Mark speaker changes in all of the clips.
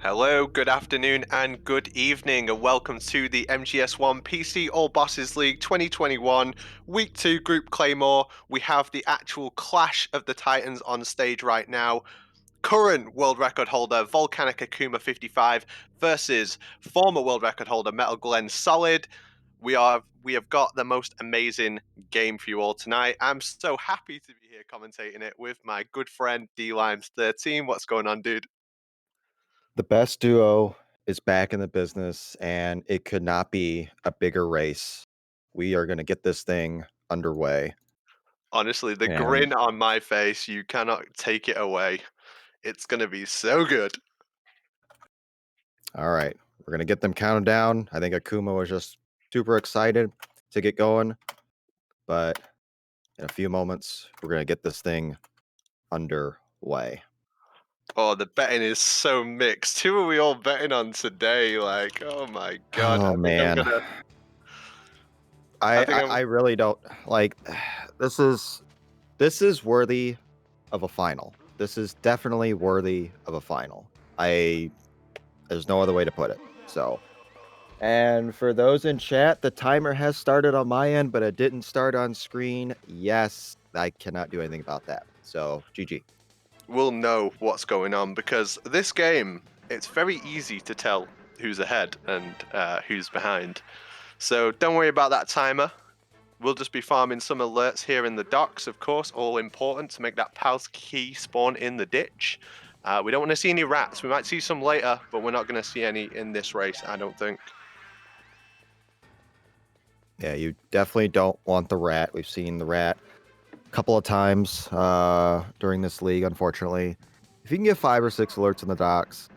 Speaker 1: Hello, good afternoon, and good evening, and welcome to the MGS1 PC All Bosses League 2021 Week 2 Group Claymore. We have the actual clash of the Titans on stage right now. Current world record holder VolcanicAkuma55 versus former world record holder MetalGlennSolid. We have got the most amazing game for you all tonight. I'm so happy to be here commentating it with my good friend D-Limes13. What's going on, dude?
Speaker 2: The best duo is back in the business, and it could not be a bigger race. We are going to get this thing underway.
Speaker 1: Honestly, the
Speaker 2: And
Speaker 1: grin on my face, you cannot take it away. It's gonna be so good.
Speaker 2: all right, we're going to get them counted down. I think Akuma was just super excited to get going, but in a few moments, we're going to get this thing underway.
Speaker 1: Oh, the betting is so mixed. Who are we all betting on today? Like, oh my god,
Speaker 2: Oh man,
Speaker 1: I
Speaker 2: I,
Speaker 1: think
Speaker 2: I
Speaker 1: I'm
Speaker 2: I really don't like this is worthy of a final. This is definitely worthy of a final. I There's no other way to put it. So, and for those in chat, the timer has started on my end, but it didn't start on screen. Yes, I cannot do anything about that. So, GG.
Speaker 1: we'll know what's going on because this game, it's very easy to tell who's ahead and who's behind. So don't worry about that timer. We'll just be farming some alerts here in the docks, of course, all important to make that pals key spawn in the ditch. We don't want to see any rats. We might see some later, but we're not going to see any in this race, I don't think.
Speaker 2: Yeah, you definitely don't want the rat. We've seen the rat a couple of times during this league, unfortunately. If you can get 5 or 6 alerts in the docks,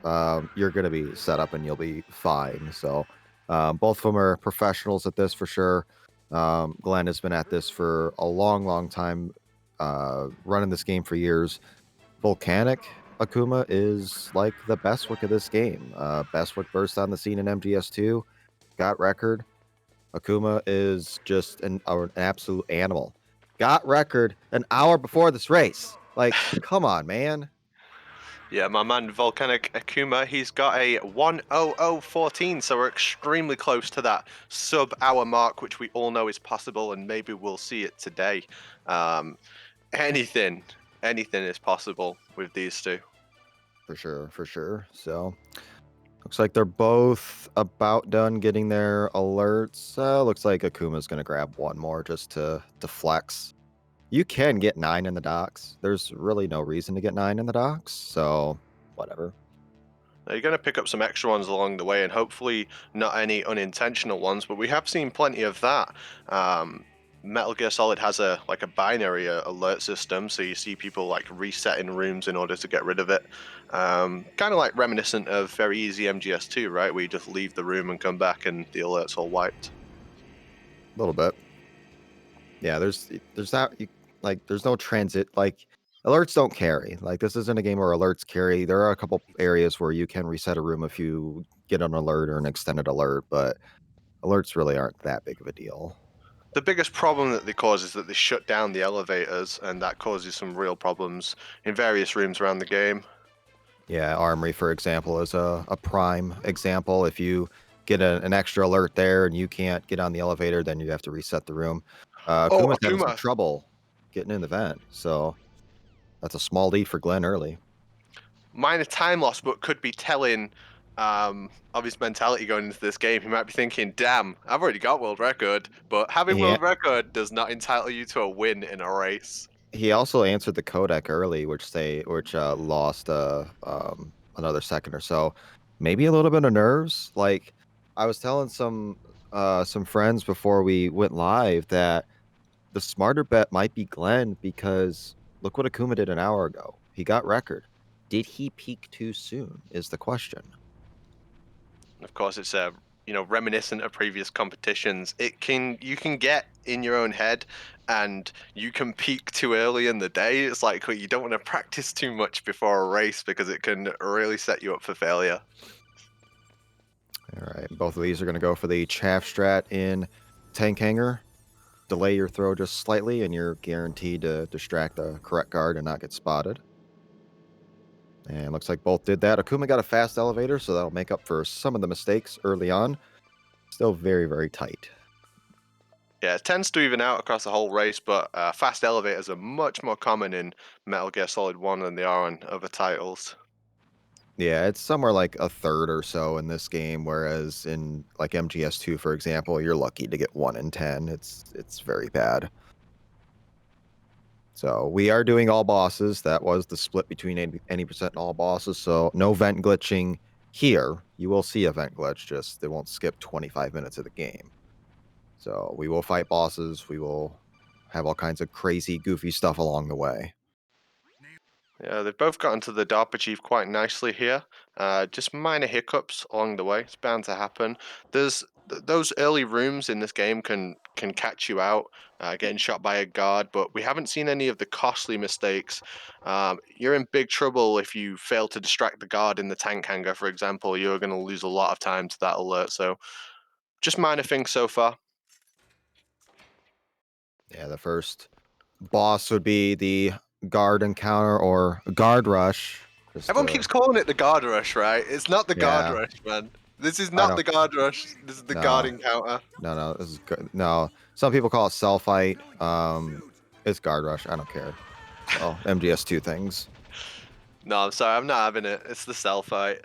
Speaker 2: you're going to be set up and you'll be fine. So, both of them are professionals at this for sure. Glenn has been at this for a long, long time, running this game for years. Volcanic Akuma is like the Bestwick of this game. Bestwick burst on the scene in MGS2, got record. Akuma is just an absolute animal. Got record an hour before this race. Like, come on, man.
Speaker 1: Yeah, my man Volcanic Akuma, he's got a 10014, so we're extremely close to that sub-hour mark, which we all know is possible, and maybe we'll see it today. Um, anything, anything is possible with these two.
Speaker 2: For sure, for sure. So, looks like they're both about done getting their alerts. Looks like Akuma's going to grab one more just to flex. You can get 9 in the docks. There's really no reason to get 9 in the docks, so whatever.
Speaker 1: Now, you're going to pick up some extra ones along the way, and hopefully not any unintentional ones. But we have seen plenty of that. Metal Gear Solid has a binary alert system, so you see people like resetting rooms in order to get rid of it. Kind of like reminiscent of very easy MGS2, right? Where you just leave the room and come back, and the alert's all wiped.
Speaker 2: A little bit. Yeah, there's that like there's no transit, like alerts don't carry. Like this isn't a game where alerts carry. There are a couple areas where you can reset a room if you get an alert or an extended alert, but alerts really aren't that big of a deal.
Speaker 1: The biggest problem that they cause is that they shut down the elevators, and that causes some real problems in various rooms around the game.
Speaker 2: Yeah, Armory, for example, is a prime example. If you get an extra alert there and you can't get on the elevator, then you have to reset the room.
Speaker 1: Oh,
Speaker 2: Kuma's having some
Speaker 1: Akuma,
Speaker 2: trouble getting in the vent, so that's a small lead for Glenn early.
Speaker 1: minor time loss, but could be telling of his mentality going into this game. He might be thinking, "Damn, I've already got world record, but having
Speaker 2: He
Speaker 1: world record does not entitle you to a win in a race."
Speaker 2: he also answered the codec early, which lost another second or so. Maybe a little bit of nerves. Like I was telling some friends before we went live that the smarter bet might be Glenn because look what Akuma did an hour ago. He got record. Did he peak too soon? Is the question.
Speaker 1: Of course, it's reminiscent of previous competitions. You can get in your own head, and you can peak too early in the day. It's like you don't want to practice too much before a race because it can really set you up for failure.
Speaker 2: All right, both of these are going to go for the chaff strat in tank hanger. Delay your throw just slightly, and you're guaranteed to distract the correct guard and not get spotted. And looks like both did that. Akuma got a fast elevator, so that'll make up for some of the mistakes early on. Still very, very tight.
Speaker 1: Yeah, it tends to even out across the whole race, but fast elevators are much more common in Metal Gear Solid 1 than they are on other titles.
Speaker 2: Yeah, it's somewhere like a third or so in this game, whereas in like MGS2, for example, you're lucky to get 1 in 10. It's very bad. So we are doing all bosses. That was the split between 80% and all bosses. So no vent glitching here. You will see a vent glitch, just they won't skip 25 minutes of the game. So we will fight bosses. We will have all kinds of crazy, goofy stuff along the way.
Speaker 1: Yeah, they've both gotten to the DARPA chief quite nicely here. Just minor hiccups along the way. It's bound to happen. There's those early rooms in this game can catch you out, getting shot by a guard, but we haven't seen any of the costly mistakes. You're in big trouble if you fail to distract the guard in the tank hangar, for example. You're going to lose a lot of time to that alert. So just minor things so far.
Speaker 2: Yeah, the first boss would be the guard encounter or guard rush. Just
Speaker 1: Everyone keeps calling it the guard rush, right? It's not the guard
Speaker 2: yeah,
Speaker 1: rush, man. This is
Speaker 2: I
Speaker 1: not
Speaker 2: don't.
Speaker 1: the guard rush. This is the guard
Speaker 2: No,
Speaker 1: encounter.
Speaker 2: no. This is good. No, some people call it cell fight. It's guard rush. I don't care. So MGS2 things.
Speaker 1: No, I'm sorry, I'm not having it. It's the cell fight.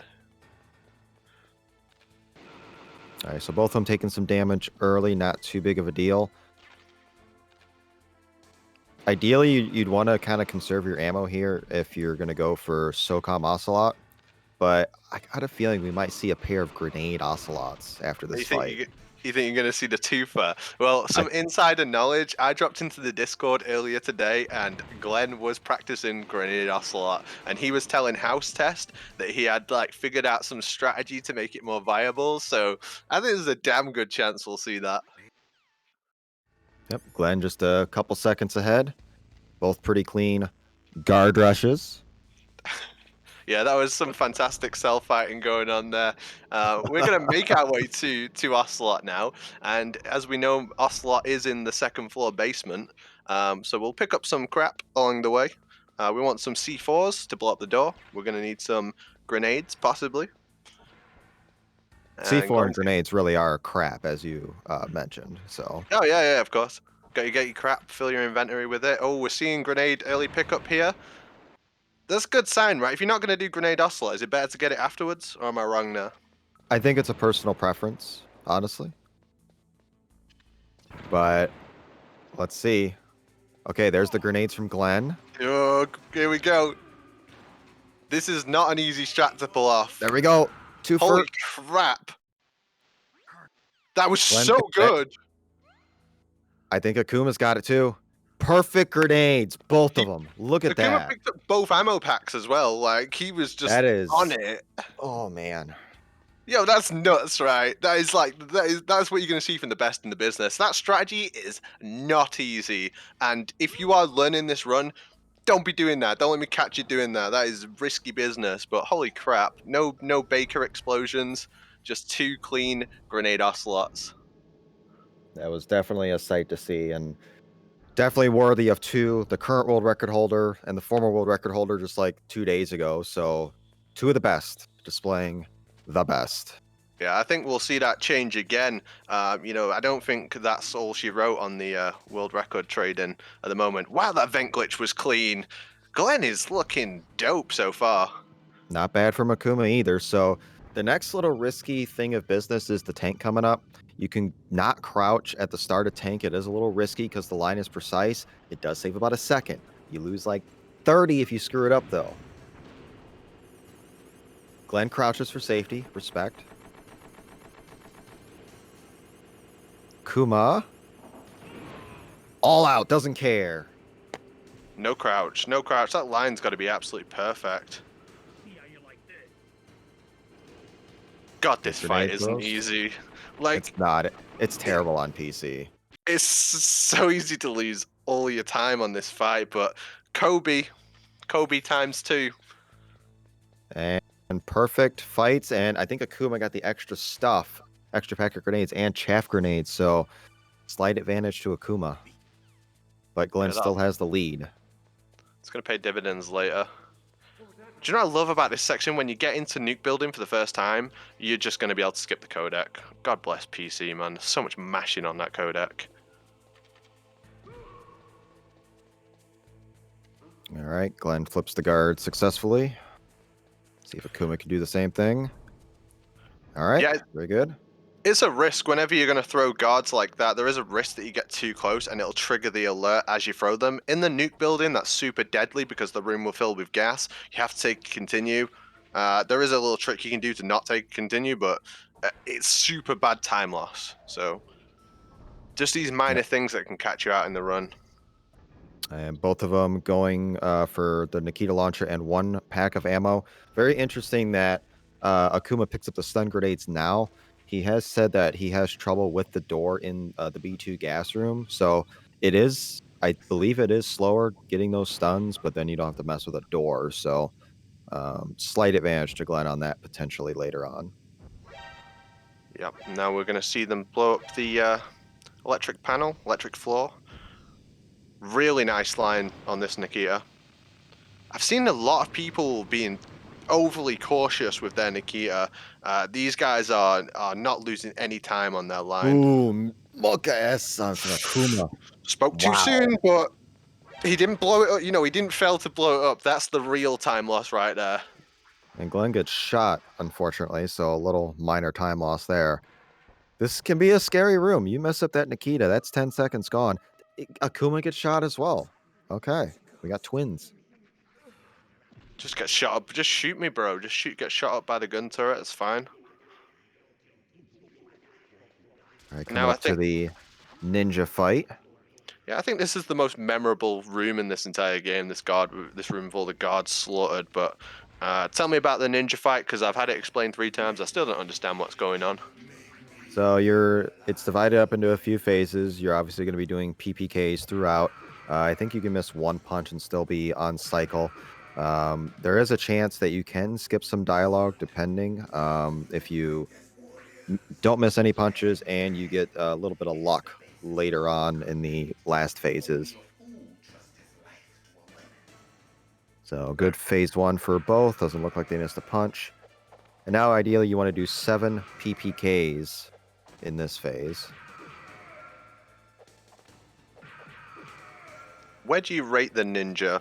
Speaker 2: All right, so both of them taking some damage early, not too big of a deal. Ideally, you'd want to kind of conserve your ammo here if you're going to go for SOCOM Ocelot, but I got a feeling we might see a pair of grenade Ocelots after this
Speaker 1: You think
Speaker 2: fight.
Speaker 1: you think you're gonna see the twofer? Well,
Speaker 2: I,
Speaker 1: some insider knowledge. I dropped into the Discord earlier today, and Glenn was practicing Grenade Ocelot, and he was telling House Test that he had like figured out some strategy to make it more viable. So I think there's a damn good chance we'll see that.
Speaker 2: yep, Glenn just a couple seconds ahead. Both pretty clean guard rushes.
Speaker 1: Yeah, that was some fantastic cell fighting going on there. We're going to make our way to Ocelot now, and as we know, Ocelot is in the second floor basement. So we'll pick up some crap along the way. We want some C4s to blow up the door. We're going to need some grenades, possibly. And
Speaker 2: C4 and
Speaker 1: Glenn's
Speaker 2: grenades really are crap, as you mentioned. So
Speaker 1: oh yeah, of course. Got you get your crap, fill your inventory with it. Oh, we're seeing grenade early pickup here. That's a good sign, right? If you're not going to do grenade Ocelot, is it better to get it afterwards, or am I wrong there?
Speaker 2: I think it's a personal preference, honestly. But let's see. Okay, there's the grenades from Glenn.
Speaker 1: Oh, here we go. This is not an easy strat to pull off.
Speaker 2: There we go. Two
Speaker 1: Holy
Speaker 2: for
Speaker 1: crap. That was
Speaker 2: Glenn.
Speaker 1: so good.
Speaker 2: I think Akuma's got it too. Perfect grenades, both
Speaker 1: He,
Speaker 2: of them. Look at
Speaker 1: Akuma
Speaker 2: that.
Speaker 1: picked up both ammo packs as well. Like, he was just
Speaker 2: That is.
Speaker 1: on it.
Speaker 2: Oh man.
Speaker 1: Yo, that's nuts, right? That is like, that's what you're going to see from the best in the business. That strategy is not easy. And if you are learning this run, don't be doing that. Don't let me catch you doing that. That is risky business. But holy crap. No Baker explosions. Just two clean grenade ocelots.
Speaker 2: That was definitely a sight to see, and definitely worthy of two, the current world record holder and the former world record holder just like 2 days ago. So two of the best displaying the best.
Speaker 1: Yeah, I think we'll see that change again. I don't think that's all she wrote on the world record trading at the moment. Wow, that vent glitch was clean. Glenn is looking dope so far.
Speaker 2: Not bad for Akuma either. So the next little risky thing of business is the tank coming up. You can not crouch at the start of tank. It is a little risky because the line is precise. It does save about a second. You lose like 30 if you screw it up, though. Glenn crouches for safety. Respect. Kuma. All out. Doesn't care.
Speaker 1: No crouch, no crouch. That line's got to be absolutely perfect. God, this fight isn't easy. Like,
Speaker 2: It's not. It's terrible on PC.
Speaker 1: it's so easy to lose all your time on this fight, but Kobe times two.
Speaker 2: And perfect fights. And I think Akuma got the extra stuff, extra pack of grenades and chaff grenades. So slight advantage to Akuma. But Glenn still has the lead.
Speaker 1: It's going to pay dividends later. Do you know what I love about this section? When you get into nuke building for the first time, you're just going to be able to skip the codec. God bless PC, man. There's so much mashing on that codec.
Speaker 2: All right, Glenn flips the guard successfully. See if Akuma can do the same thing. All right,
Speaker 1: Yeah,
Speaker 2: very good.
Speaker 1: it's a risk whenever you're going to throw guards like that. There is a risk that you get too close and it'll trigger the alert as you throw them. In the nuke building, that's super deadly because the room will fill with gas. You have to take continue. There is a little trick you can do to not take continue, but it's super bad time loss. So just these
Speaker 2: Yeah.
Speaker 1: minor things that can catch you out in the run.
Speaker 2: And both of them going for the Nikita launcher and 1 pack of ammo. Very interesting that Akuma picks up the stun grenades now. He has said that he has trouble with the door in the B2 gas room. So it is, I believe it is slower getting those stuns, but then you don't have to mess with a door. So slight advantage to Glenn on that potentially later on.
Speaker 1: Yep. Now we're going to see them blow up the electric panel, electric floor. Really nice line on this Nikita. I've seen a lot of people being overly cautious with their Nikita. These guys are not losing any time on their line.
Speaker 2: Ooh, Mocha S from Akuma.
Speaker 1: Spoke too
Speaker 2: Wow.
Speaker 1: soon, but he didn't blow it up. You know, he didn't fail to blow it up. That's the real time loss right there.
Speaker 2: And Glenn gets shot, unfortunately, so a little minor time loss there. This can be a scary room. You mess up that Nikita, that's 10 seconds gone. Akuma gets shot as well. Okay, we got twins.
Speaker 1: Just get shot up. Just shoot me, bro. Just shoot. Get shot up by the gun turret. It's fine.
Speaker 2: All right, coming
Speaker 1: Now I
Speaker 2: up to
Speaker 1: think,
Speaker 2: the ninja fight.
Speaker 1: yeah, I think this is the most memorable room in this entire game. This room with all the guards slaughtered. But tell me about the ninja fight because I've had it explained 3 times. I still don't understand what's going on.
Speaker 2: So it's divided up into a few phases. You're obviously going to be doing PPKs throughout. I think you can miss 1 punch and still be on cycle. There is a chance that you can skip some dialogue depending if you don't miss any punches and you get a little bit of luck later on in the last phases. So good phase 1 for both. Doesn't look like they missed a punch. And now ideally you want to do 7 PPKs in this phase.
Speaker 1: Where do you rate the ninja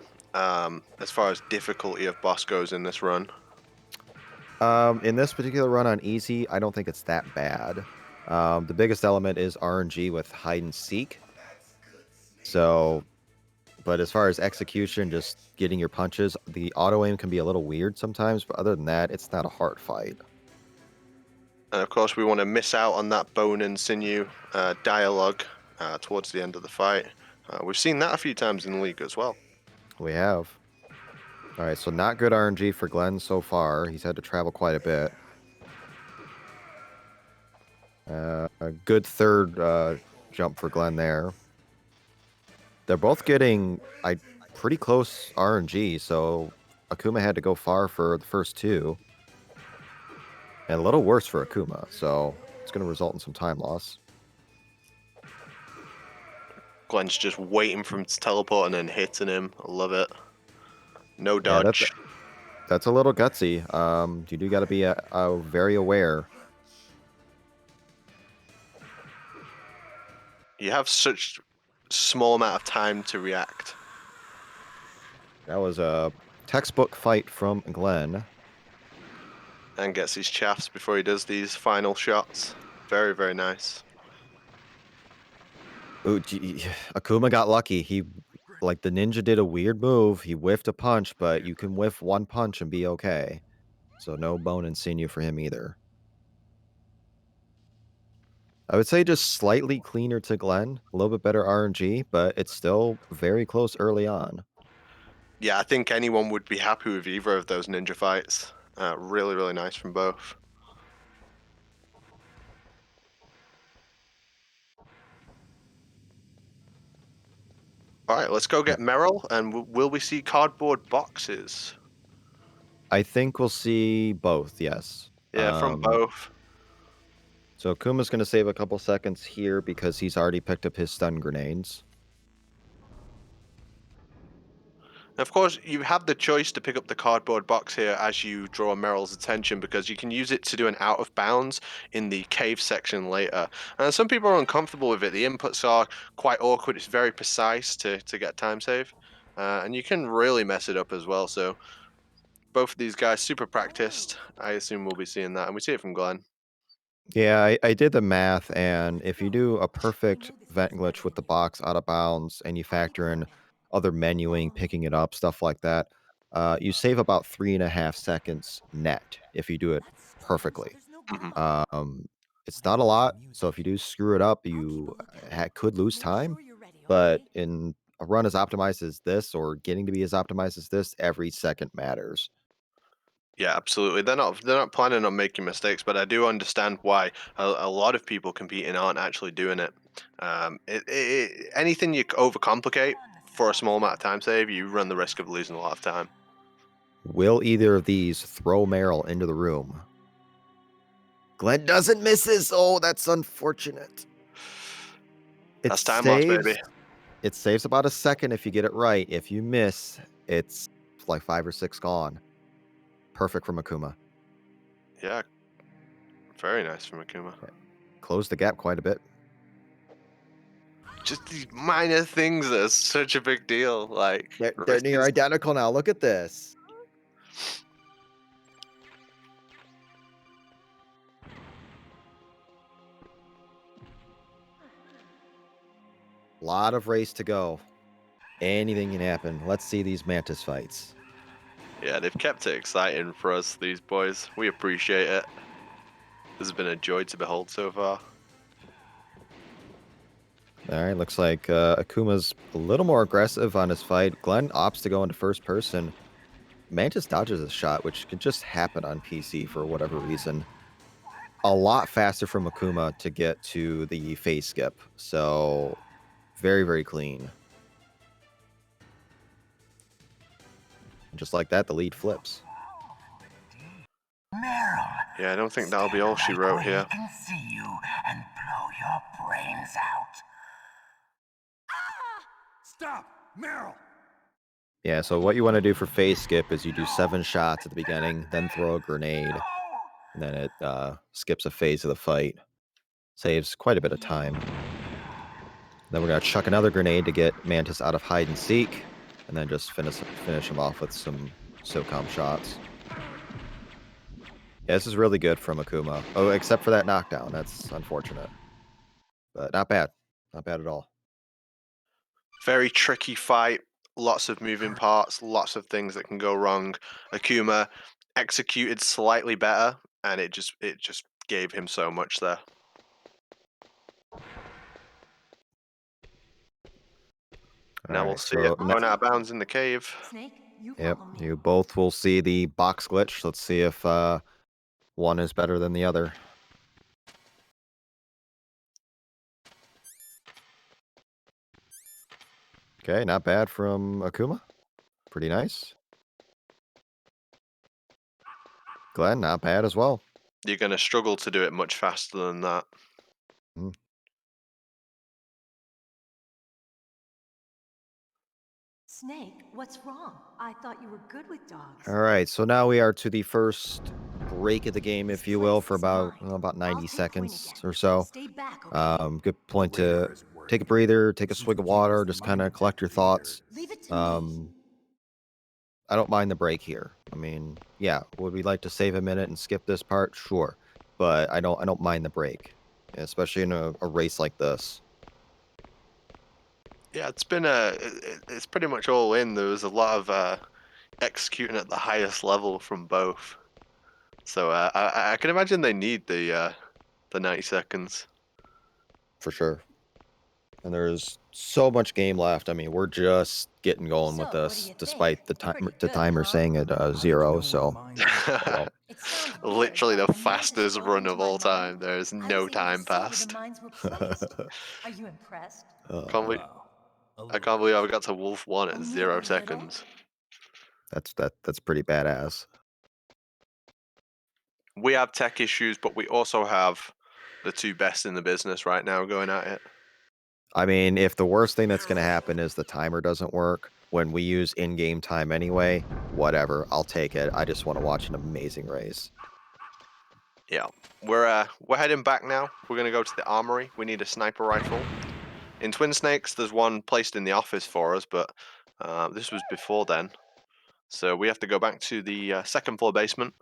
Speaker 1: as far as difficulty of boss goes in this run?
Speaker 2: In this particular run on easy, I don't think it's that bad. The biggest element is RNG with hide and seek. So, but as far as execution, just getting your punches, the auto aim can be a little weird sometimes, but other than that, it's not a hard fight.
Speaker 1: And of course, we want to miss out on that bone and sinew dialogue towards the end of the fight. We've seen that a few times in the league as well.
Speaker 2: We have. All right, so not good RNG for Glenn so far. He's had to travel quite a bit. A good third jump for Glenn there. They're both getting pretty close RNG, so Akuma had to go far for the first 2. And a little worse for Akuma, so it's going to result in some time loss.
Speaker 1: Glenn's just waiting for him to teleport and then hitting him. I love it. No
Speaker 2: Yeah,
Speaker 1: dodge.
Speaker 2: that's a little gutsy. You do got to be very aware.
Speaker 1: You have such small amount of time to react.
Speaker 2: That was a textbook fight from Glenn.
Speaker 1: And gets his chaffs before he does these final shots. Very, very nice.
Speaker 2: Ooh, Akuma got lucky. Like the ninja did a weird move. He whiffed a punch, but you can whiff 1 punch and be okay. So no bone and sinew for him either. I would say just slightly cleaner to Glenn, a little bit better RNG, but it's still very close early on.
Speaker 1: Yeah, I think anyone would be happy with either of those ninja fights. Really, really nice from both. All right, let's go get Meryl, and will we see cardboard boxes?
Speaker 2: I think we'll see both, yes.
Speaker 1: Yeah, from both.
Speaker 2: So Akuma's going to save a couple seconds here because he's already picked up his stun grenades.
Speaker 1: Of course, you have the choice to pick up the cardboard box here as you draw Meryl's attention because you can use it to do an out of bounds in the cave section later. And some people are uncomfortable with it. The inputs are quite awkward. It's very precise to get time save. And you can really mess it up as well. So both of these guys super practiced. I assume we'll be seeing that. And we see it from Glenn.
Speaker 2: Yeah, I did the math, and if you do a perfect vent glitch with the box out of bounds and you factor in other menuing, picking it up, stuff like that, you save about 3.5 seconds net if you do it perfectly.
Speaker 1: Mhm.
Speaker 2: Um, it's not a lot, so if you do screw it up, you could lose time. But in a run as optimized as this, or getting to be as optimized as this, every second matters.
Speaker 1: Yeah, absolutely. They're not planning on making mistakes, but I do understand why a lot of people competing aren't actually doing it. Anything you overcomplicate for a small amount of time save, you run the risk of losing a lot of time.
Speaker 2: Will either of these throw Meryl into the room? Glenn doesn't miss this. Oh, that's unfortunate. It
Speaker 1: That's time lost,
Speaker 2: saves
Speaker 1: baby.
Speaker 2: it saves about a second if you get it right. If you miss, it's like 5 or 6 gone. Perfect from Akuma.
Speaker 1: Yeah, very nice from Akuma.
Speaker 2: Closed the gap quite a bit.
Speaker 1: Just these minor things that are such a big deal. Like
Speaker 2: They're near identical now. Look at this. Lot of race to go. Anything can happen. Let's see these Mantis fights.
Speaker 1: Yeah, they've kept it exciting for us, these boys. We appreciate it. This has been a joy to behold so far.
Speaker 2: All right, looks like Akuma's a little more aggressive on his fight. Glenn opts to go into first person. Mantis dodges a shot, which can just happen on PC for whatever reason. A lot faster from Akuma to get to the phase skip. So very, very clean. And just like that, the lead flips.
Speaker 3: Meryl,
Speaker 1: Yeah, I don't think that'll be
Speaker 3: stand
Speaker 1: all she
Speaker 3: right
Speaker 1: wrote
Speaker 3: where
Speaker 1: here.
Speaker 3: he can see you and blow your brains out.
Speaker 4: Stop! Meryl!
Speaker 2: Yeah, so what you want to do for phase skip is you do 7 shots at the beginning, then throw a grenade, and then it skips a phase of the fight. Saves quite a bit of time. Then we're going to chuck another grenade to get Mantis out of hide and seek, and then just finish him off with some SOCOM shots. Yeah, this is really good from Akuma. Oh, except for that knockdown. That's unfortunate. But not bad. Not bad at all.
Speaker 1: Very tricky fight. Lots of moving parts. Lots of things that can go wrong. Akuma executed slightly better, and it just gave him so much there. Now we'll
Speaker 2: Alright,
Speaker 1: see it
Speaker 2: so
Speaker 1: going out of bounds in the cave.
Speaker 5: Snake, you
Speaker 2: yep,
Speaker 5: follow me.
Speaker 2: you both will see the box glitch. Let's see if one is better than the other. Okay, not bad from Akuma. Pretty nice. Glenn, not bad as well.
Speaker 1: You're going to struggle to do it much faster than that.
Speaker 2: Mm.
Speaker 5: Snake, what's wrong? I thought you were good with dogs.
Speaker 2: All right, so now we are to the first break of the game, if you will, for about 90 seconds or so.
Speaker 5: Stay back, okay?
Speaker 2: Good point to
Speaker 4: Radar is working.
Speaker 2: take a breather, take a swig of water, just kind of collect your thoughts.
Speaker 5: Leave it to me.
Speaker 2: I don't mind the break here. I mean, yeah, would we like to save a minute and skip this part? Sure, but I don't mind the break, especially in a race like this.
Speaker 1: Yeah, it's pretty much all in. There was a lot of executing at the highest level from both. So I can imagine they need the 90 seconds.
Speaker 2: For sure. And there's so much game left. I mean, we're just getting going with
Speaker 5: So, what do
Speaker 2: this,
Speaker 5: you
Speaker 2: despite
Speaker 5: think? Pretty
Speaker 2: the
Speaker 5: good,
Speaker 2: timer
Speaker 5: huh?
Speaker 2: saying it
Speaker 4: I'd like to
Speaker 2: 0.
Speaker 4: know
Speaker 2: So,
Speaker 4: what mine is.
Speaker 2: well,
Speaker 5: It sounds weird,
Speaker 1: Literally the
Speaker 5: but when Mantis
Speaker 1: fastest
Speaker 5: dove
Speaker 1: run
Speaker 5: into
Speaker 1: of
Speaker 5: my
Speaker 1: all time.
Speaker 5: mind,
Speaker 1: There is
Speaker 5: I
Speaker 1: no
Speaker 5: was able to
Speaker 1: time
Speaker 5: see where the
Speaker 1: passed.
Speaker 5: mines were placed. Are you impressed?
Speaker 1: Can't believe,
Speaker 4: Well, a
Speaker 1: I
Speaker 4: little
Speaker 1: can't believe I
Speaker 4: bit.
Speaker 1: got to Wolf 1 at
Speaker 5: Only
Speaker 1: 0
Speaker 5: a little?
Speaker 1: seconds.
Speaker 2: that's pretty badass.
Speaker 1: We have tech issues, but we also have the two best in the business right now going at it.
Speaker 2: I mean, if the worst thing that's going to happen is the timer doesn't work, when we use in-game time anyway, whatever, I'll take it. I just want to watch an amazing race.
Speaker 1: Yeah, we're heading back now. We're gonna go to the armory. We need a sniper rifle. In Twin Snakes, there's one placed in the office for us, but this was before then. So we have to go back to the second floor basement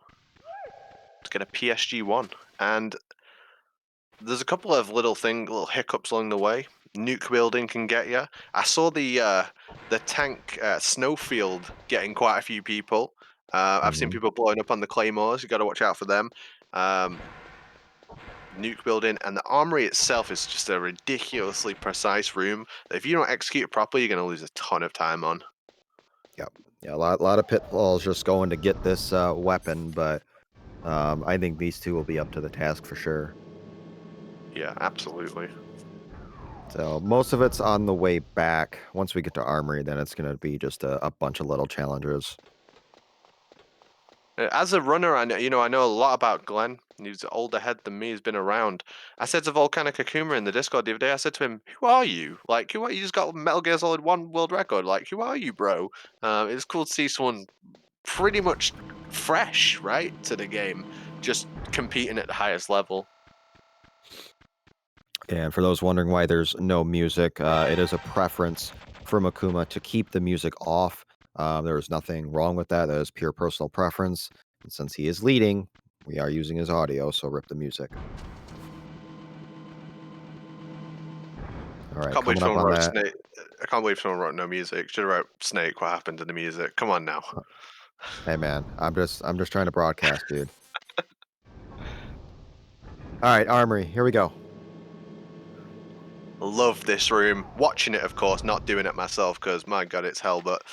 Speaker 1: to get a PSG1. And there's a couple of little hiccups along the way. Nuke building can get you. I saw the tank snowfield getting quite a few people. I've seen people blowing up on the claymores. You got to watch out for them. Nuke building and the armory itself is just a ridiculously precise room that if you don't execute it properly, you're going to lose a ton of time on.
Speaker 2: Yep. Yeah, a lot of pitfalls just going to get this weapon, but I think these two will be up to the task for sure.
Speaker 1: Yeah, absolutely.
Speaker 2: So most of it's on the way back. Once we get to armory, then it's going to be just a bunch of little challenges.
Speaker 1: As a runner, I know a lot about Glenn. He's older head than me. He's been around. I said to VolcanicAkuma in the Discord the other day, I said to him, "Who are you? Like, who are you? Just got Metal Gear Solid 1 world record. Like, who are you, bro?" It's cool to see someone pretty much fresh, right, to the game, just competing at the highest level.
Speaker 2: And for those wondering why there's no music, it is a preference from Akuma to keep the music off. There is nothing wrong with that. That is pure personal preference. And since he is leading, we are using his audio, so rip the music. All right,
Speaker 1: Can't believe
Speaker 2: coming up
Speaker 1: someone
Speaker 2: on
Speaker 1: wrote
Speaker 2: that.
Speaker 1: Snake. I can't believe someone wrote no music. Should have wrote Snake. What happened to the music? Come on now.
Speaker 2: Hey man, I'm just trying to broadcast, dude. All right, armory, here we go.
Speaker 1: Love this room. Watching it, of course, not doing it myself because my god, it's hell. But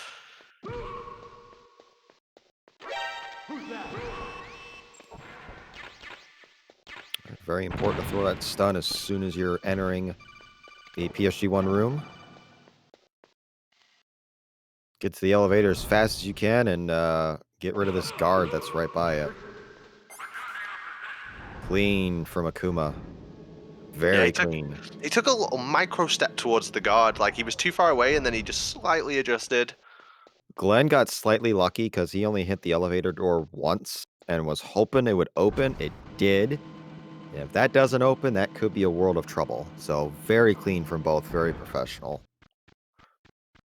Speaker 2: Very important to throw that stun as soon as you're entering the PSG1 room. Get to the elevator as fast as you can and get rid of this guard that's right by it. Clean from Akuma. Very clean.
Speaker 1: he took a little micro step towards the guard. Like he was too far away, and then he just slightly adjusted.
Speaker 2: Glenn got slightly lucky because he only hit the elevator door once and was hoping it would open. It did. And if that doesn't open, that could be a world of trouble. So very clean from both. Very professional.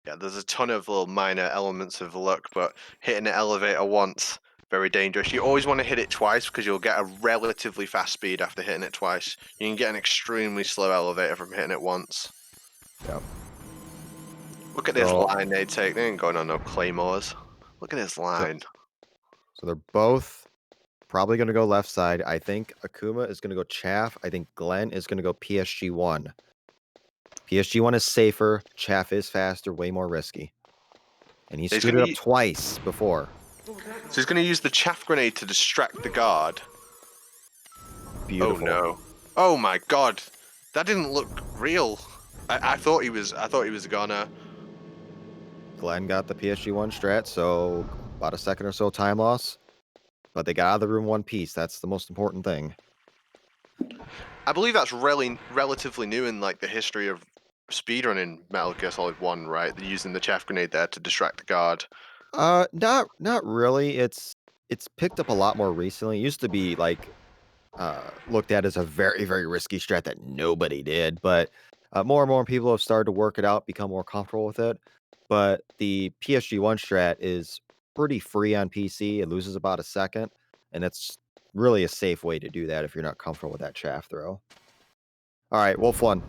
Speaker 1: Yeah, there's a ton of little minor elements of luck, but hitting the elevator once, very dangerous. You always want to hit it twice because you'll get a relatively fast speed after hitting it twice. You can get an extremely slow elevator from hitting it once.
Speaker 2: Yep.
Speaker 1: Look at this line they take. They ain't going on no claymores. Look at this line.
Speaker 2: So they're both probably going to go left side. I think Akuma is going to go Chaff. I think Glenn is going to go PSG1. PSG1 is safer. Chaff is faster, way more risky. And he screwed it up twice before.
Speaker 1: So he's going to use the chaff grenade to distract the guard.
Speaker 2: Beautiful.
Speaker 1: Oh no! Oh my god! That didn't look real. I thought he was gonna.
Speaker 2: Glenn got the PSG1 strat, so about a second or so time loss. But they got out of the room one piece. That's the most important thing.
Speaker 1: I believe that's relatively new in like the history of speedrunning Metal Gear Solid 1, right? They're using the chaff grenade there to distract the guard.
Speaker 2: Not really. It's picked up a lot more recently. It used to be like looked at as a very, very risky strat that nobody did, but more and more people have started to work it out, become more comfortable with it. But the PSG1 strat is pretty free on PC. It loses about a second, and it's really a safe way to do that if you're not comfortable with that chaff throw. All right, Wolf 1.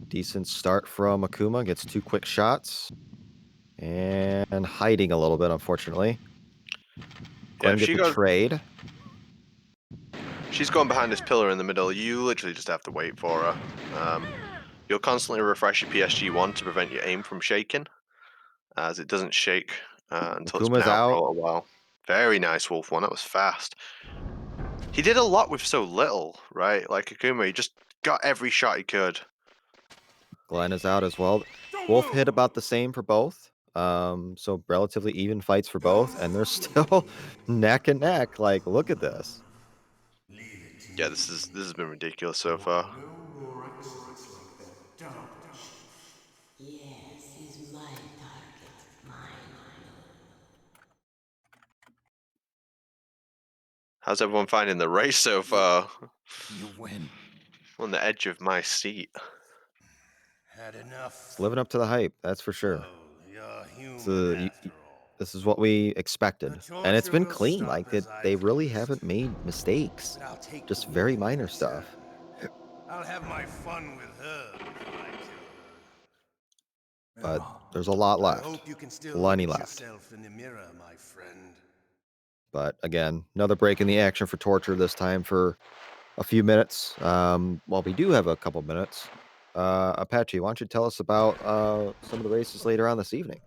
Speaker 2: Decent start from Akuma. Gets 2 quick shots. And hiding a little bit, unfortunately. Glenn gets the trade.
Speaker 1: She's going behind this pillar in the middle. You literally just have to wait for her. You'll constantly refresh your PSG1 to prevent your aim from shaking, as it doesn't shake until it's been out for a little while. Very nice, Wolf 1. That was fast. He did a lot with so little, right? Like Akuma, he just got every shot he could.
Speaker 2: Glenn is out as well. Wolf hit about the same for both. So relatively even fights for both, and they're still neck and neck. Like, look at this.
Speaker 1: Yeah, this has been ridiculous so far.
Speaker 4: No more excellence like that, don't you, Chief?
Speaker 3: Yes, he's my target. Mind blown.
Speaker 1: How's everyone finding the race so far?
Speaker 4: You win.
Speaker 1: On the edge of my seat.
Speaker 4: Had
Speaker 2: It's
Speaker 4: enough?
Speaker 2: living up to the hype, that's for sure.
Speaker 4: Oh, you're
Speaker 2: So
Speaker 4: human after all.
Speaker 2: this is what we
Speaker 4: The
Speaker 2: expected, and it's
Speaker 4: torture
Speaker 2: been
Speaker 4: will
Speaker 2: clean.
Speaker 4: stop
Speaker 2: Like
Speaker 4: as I
Speaker 2: they really
Speaker 4: promised.
Speaker 2: haven't made mistakes,
Speaker 4: But I'll take the
Speaker 2: just very
Speaker 4: wheel in
Speaker 2: minor
Speaker 4: return.
Speaker 2: stuff.
Speaker 4: I'll have my fun with her before I kill
Speaker 2: But
Speaker 4: her.
Speaker 2: there's a lot
Speaker 4: I
Speaker 2: left,
Speaker 4: hope you can still look
Speaker 2: plenty
Speaker 4: at
Speaker 2: left.
Speaker 4: yourself in the mirror, my friend.
Speaker 2: But again, another break in the action for Torture. This time for a few minutes. Well, we do have a couple minutes. Apache, why don't you tell us about some of the races later on this evening?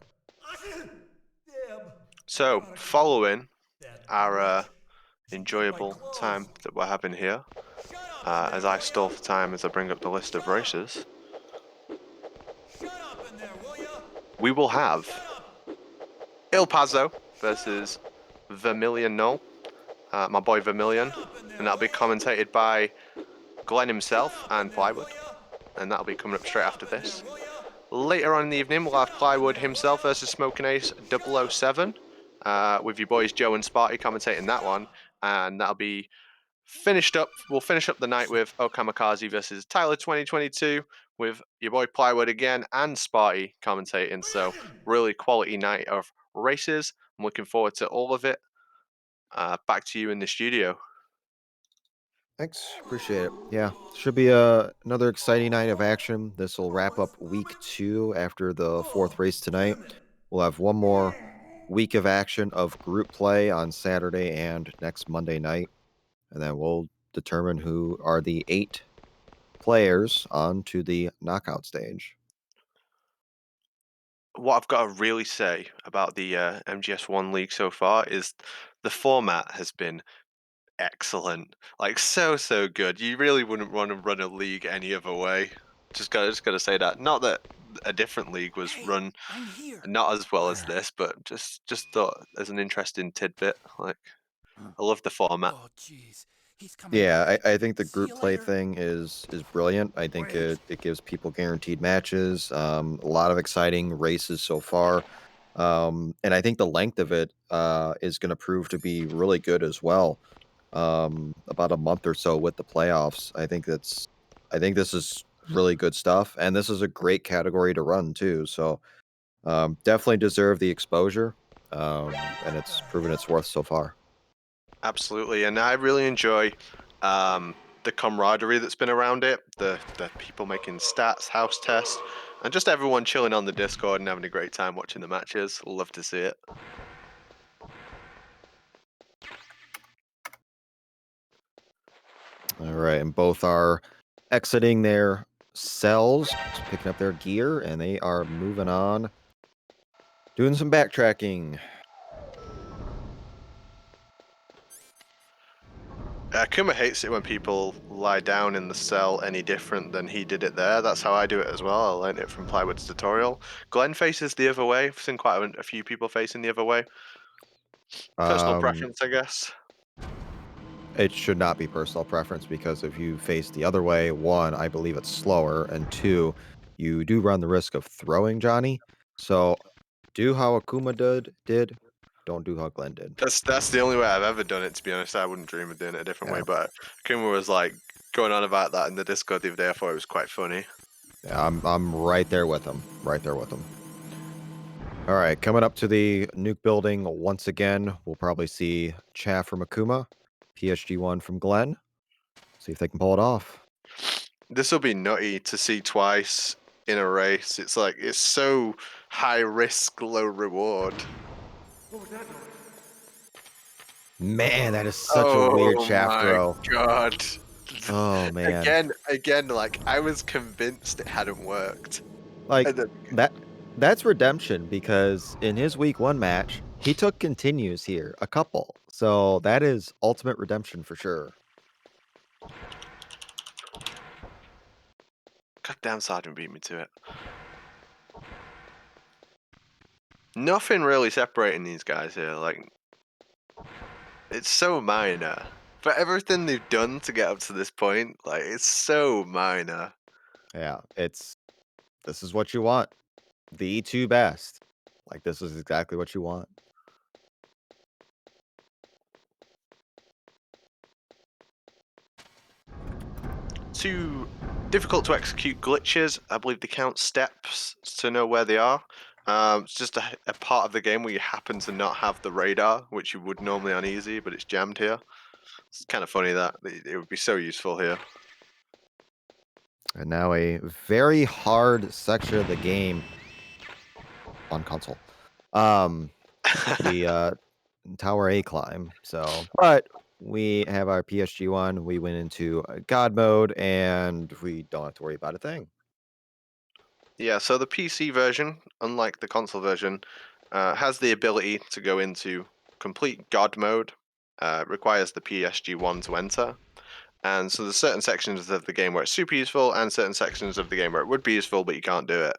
Speaker 1: So, following our enjoyable time that we're having here, as I stall for time as I bring up the list of races, we will have Il Paso versus Vermilion Null, my boy Vermilion, and that'll be commentated by Glenn himself and Plywood, and that'll be coming up straight after this. Later on in the evening, we'll have Plywood himself versus Smoking Ace 007, with your boys Joe and Sparty commentating that one, and that'll be finished up. We'll finish up the night with Okamikaze versus Tyler 2022 with your boy Plywood again and Sparty commentating. So really quality night of races. I'm looking forward to all of it. Back to you in the studio.
Speaker 2: Thanks, appreciate it. Yeah, should be another exciting night of action. This will wrap up week 2 after the 4th race tonight. We'll have one more week of action of group play on Saturday and next Monday night, and then we'll determine who are the 8 players on to the knockout stage.
Speaker 1: What I've got to really say about the MGS1 league so far is the format has been excellent. Like so good. You really wouldn't want to run a league any other way. Just gotta say that. Not that a different league was run
Speaker 4: I'm here.
Speaker 1: not as well as this, but just thought as an interesting tidbit. Like I love the format.
Speaker 4: Oh, jeez. He's coming
Speaker 2: Yeah,
Speaker 4: back.
Speaker 2: I think the
Speaker 4: See
Speaker 2: group
Speaker 4: you
Speaker 2: play
Speaker 4: later.
Speaker 2: thing is brilliant. I think
Speaker 4: Great.
Speaker 2: it gives people guaranteed matches. A lot of exciting races so far. And I think the length of it is going to prove to be really good as well. About a month or so with the playoffs. I think this is really good stuff, and this is a great category to run too. So definitely deserve the exposure, and it's proven its worth so far.
Speaker 1: Absolutely, and I really enjoy the camaraderie that's been around it. The people making stats, house tests, and just everyone chilling on the Discord and having a great time watching the matches. Love to see it.
Speaker 2: All right, and both are exiting their cells, picking up their gear, and they are moving on, doing some backtracking.
Speaker 1: Akuma hates it when people lie down in the cell any different than he did it there. That's how I do it as well. I learned it from Plywood's tutorial. Glenn faces the other way. I've seen quite a few people facing the other way. Personal
Speaker 2: Um,
Speaker 1: preference, I guess.
Speaker 2: it should not be personal preference because if you face the other way, one, I believe it's slower, and two, you do run the risk of throwing Johnny. So do how Akuma did. Don't do how Glenn did.
Speaker 1: That's the only way I've ever done it. To be honest, I wouldn't dream of doing it a different way.
Speaker 2: Yeah.
Speaker 1: But Akuma was like going on about that in the Discord the other day. I thought it was quite funny.
Speaker 2: Yeah, I'm right there with him. Right there with him. All right, coming up to the nuke building once again, we'll probably see Chaff from Akuma, PSG1 from Glenn. See if they can pull it off.
Speaker 1: This will be nutty to see twice in a race. It's like it's so high risk, low reward.
Speaker 2: Man, that is such a weird
Speaker 1: Oh
Speaker 2: shaft
Speaker 1: my
Speaker 2: throw.
Speaker 1: god.
Speaker 2: Oh man.
Speaker 1: Again, like I was convinced it hadn't worked.
Speaker 2: Like
Speaker 1: And then,
Speaker 2: that's redemption because in his week 1 match, he took continues here, a couple. So that is ultimate redemption for sure.
Speaker 1: goddamn Sergeant beat me to it. Nothing really separating these guys here. Like it's so minor. For everything they've done to get up to this point, like, it's so minor.
Speaker 2: Yeah, this is what you want. The two best. Like, this is exactly what you want.
Speaker 1: Two difficult to execute glitches. I believe they count steps to know where they are. It's just a part of the game where you happen to not have the radar, which you would normally on easy, but it's jammed here. It's kind of funny that it would be so useful here.
Speaker 2: And now a very hard section of the game on console. The Tower A climb. So, but we have our PSG1. We went into God mode, and we don't have to worry about a thing.
Speaker 1: Yeah, so the PC version, unlike the console version, has the ability to go into complete God mode. Requires the PSG1 to enter. And so there's certain sections of the game where it's super useful and certain sections of the game where it would be useful, but you can't do it.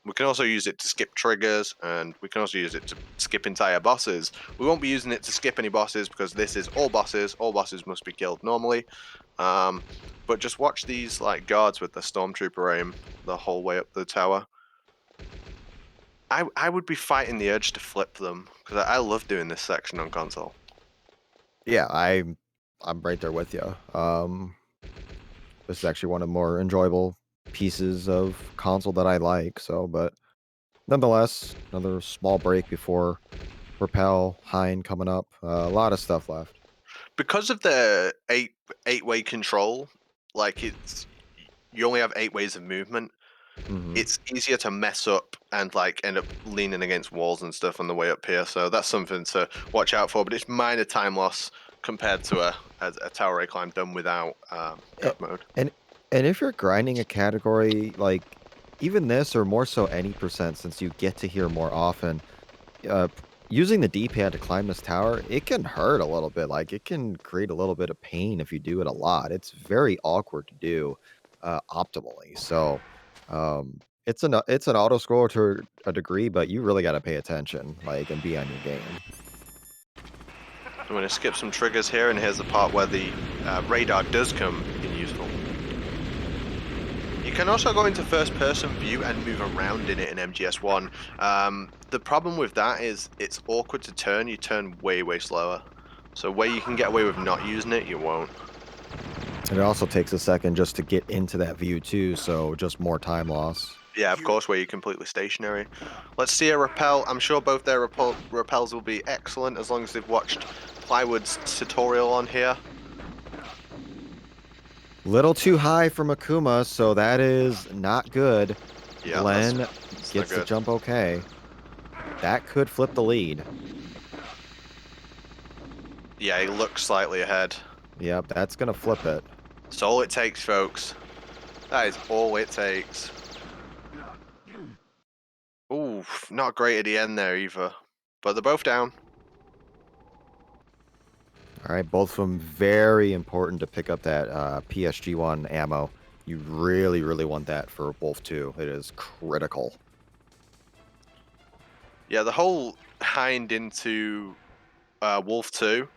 Speaker 1: We can also use it to skip triggers, and we can also use it to skip entire bosses. We won't be using it to skip any bosses because this is all bosses. All bosses must be killed normally. But just watch these like guards with the stormtrooper aim the whole way up the tower. I would be fighting the urge to flip them because I love doing this section on console.
Speaker 2: Yeah, I'm right there with you. This is actually one of the more enjoyable pieces of console that I like. So, but nonetheless, another small break before Repel, Hind coming up. A lot of stuff left.
Speaker 1: Because of the eight-way control, like you only have 8 ways of movement.
Speaker 2: Mhm.
Speaker 1: It's easier to mess up and like end up leaning against walls and stuff on the way up here. So that's something to watch out for. But it's minor time loss compared to a tower A climb done without
Speaker 2: A-
Speaker 1: God mode.
Speaker 2: And and if you're grinding a category like even this or more so any percent, since you get to hear more often, using the D-pad to climb this tower, it can hurt a little bit. Like it can create a little bit of pain if you do it a lot. It's very awkward to do optimally. So it's an auto scroller to a degree, but you really got to pay attention, like, and be on your game.
Speaker 1: I'm going to skip some triggers here, and here's the part where the radar does come in useful. You can also go into first-person view and move around in it in MGS1. The problem with that is it's awkward to turn. You turn way, way slower. So where you can get away with not using it, you won't.
Speaker 2: And it also takes a second just to get into that view too, so just more time loss.
Speaker 1: Yeah, of course, where you're completely stationary. Let's see a rappel. I'm sure both their rappels will be excellent as long as they've watched Plywood's tutorial on here.
Speaker 2: Little too high from Akuma, so that is not good.
Speaker 1: Yeah,
Speaker 2: Glenn
Speaker 1: that's not
Speaker 2: gets the
Speaker 1: good.
Speaker 2: jump okay. That could flip the lead.
Speaker 1: Yeah, he looks slightly ahead.
Speaker 2: Yep, that's gonna flip it.
Speaker 1: That's all it takes, folks. That is all it takes. Ooh, not great at the end there either. But they're both down.
Speaker 2: All right, both of them very important to pick up that PSG1 ammo. You really, really want that for Wolf 2. It is critical.
Speaker 1: Yeah, the whole hind into Wolf 2,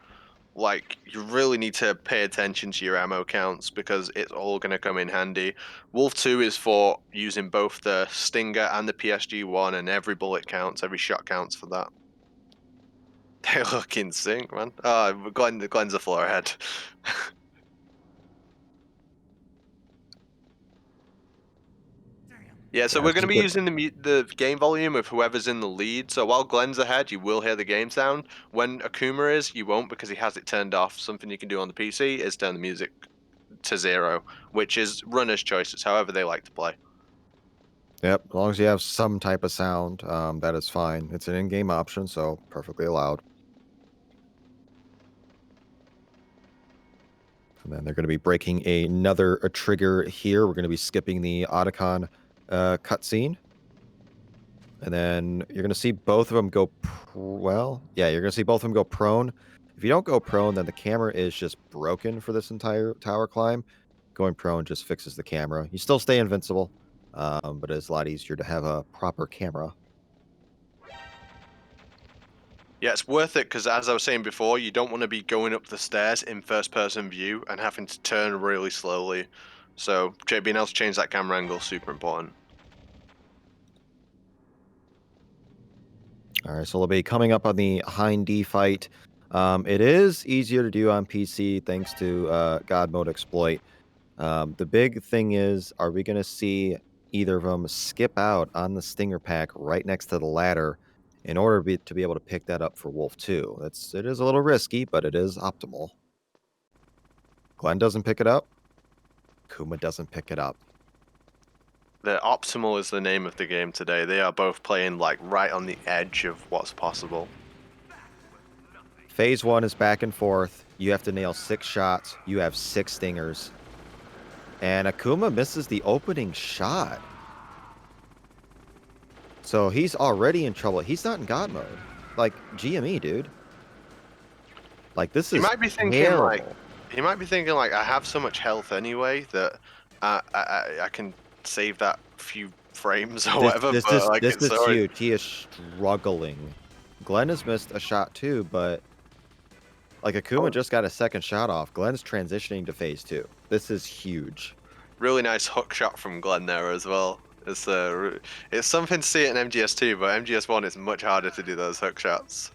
Speaker 1: like, you really need to pay attention to your ammo counts because it's all going to come in handy. Wolf 2 is for using both the Stinger and the PSG1, and every bullet counts, every shot counts for that. They look in sync, man. Oh, Glenn's a floor ahead. Yeah, so
Speaker 2: Yeah,
Speaker 1: we're
Speaker 2: this
Speaker 1: going
Speaker 2: is
Speaker 1: to be
Speaker 2: good.
Speaker 1: using the game volume of whoever's in the lead. So while Glenn's ahead, you will hear the game sound. When Akuma is, you won't because he has it turned off. Something you can do on the PC is turn the music to 0, which is runner's choice. It's however they like to play.
Speaker 2: Yep, as long as you have some type of sound, that is fine. It's an in-game option, so perfectly allowed. And then they're going to be breaking another trigger here. We're going to be skipping the Otacon cutscene. And then you're going to see both of them go, yeah, you're going to see both of them go prone. If you don't go prone, then the camera is just broken for this entire tower climb. Going prone just fixes the camera. You still stay invincible, but it's a lot easier to have a proper camera.
Speaker 1: Yeah, it's worth it because, as I was saying before, you don't want to be going up the stairs in first-person view and having to turn really slowly. So being able to change that camera angle is super important.
Speaker 2: All right, so we'll be coming up on the Hind D fight. It is easier to do on PC thanks to God Mode exploit. The big thing is, are we going to see either of them skip out on the Stinger pack right next to the ladder in order to be able to pick that up for Wolf 2? It is a little risky, but it is optimal. Glenn doesn't pick it up. Kuma doesn't pick it up.
Speaker 1: The optimal is the name of the game today. They are both playing like right on the edge of what's possible.
Speaker 2: Phase 1 is back and forth. You have to nail 6 shots. You have 6 stingers. And Akuma misses the opening shot. So he's already in trouble. He's not in God mode. Like, GME, dude. Like, this
Speaker 1: He
Speaker 2: is
Speaker 1: might be thinking
Speaker 2: terrible.
Speaker 1: like I have so much health anyway that I can save that few frames or whatever. But like
Speaker 2: This
Speaker 1: it's
Speaker 2: is
Speaker 1: already,
Speaker 2: huge. He is struggling. Glenn has missed a shot too, but like Akuma just got a second shot off. Glenn's transitioning to phase 2. This is huge.
Speaker 1: really nice hook shot from Glenn there as well. It's something to see it in MGS2, but MGS1 is much harder to do those hook shots.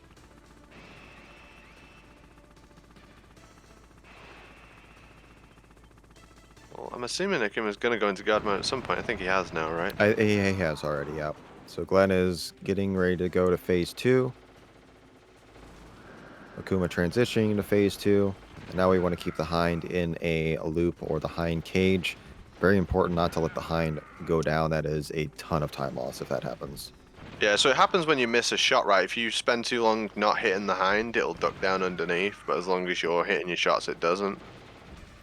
Speaker 1: Well, I'm assuming Akuma's going to go into guard mode at some point. I think he has now, right?
Speaker 2: He has already, yeah. So Glenn is getting ready to go to phase 2. Akuma transitioning to phase 2. And now we want to keep the Hind in a loop or the Hind cage. Very important not to let the Hind go down. That is a ton of time loss if that happens.
Speaker 1: Yeah, so it happens when you miss a shot, right? If you spend too long not hitting the hind, it'll duck down underneath, but as long as you're hitting your shots, it doesn't.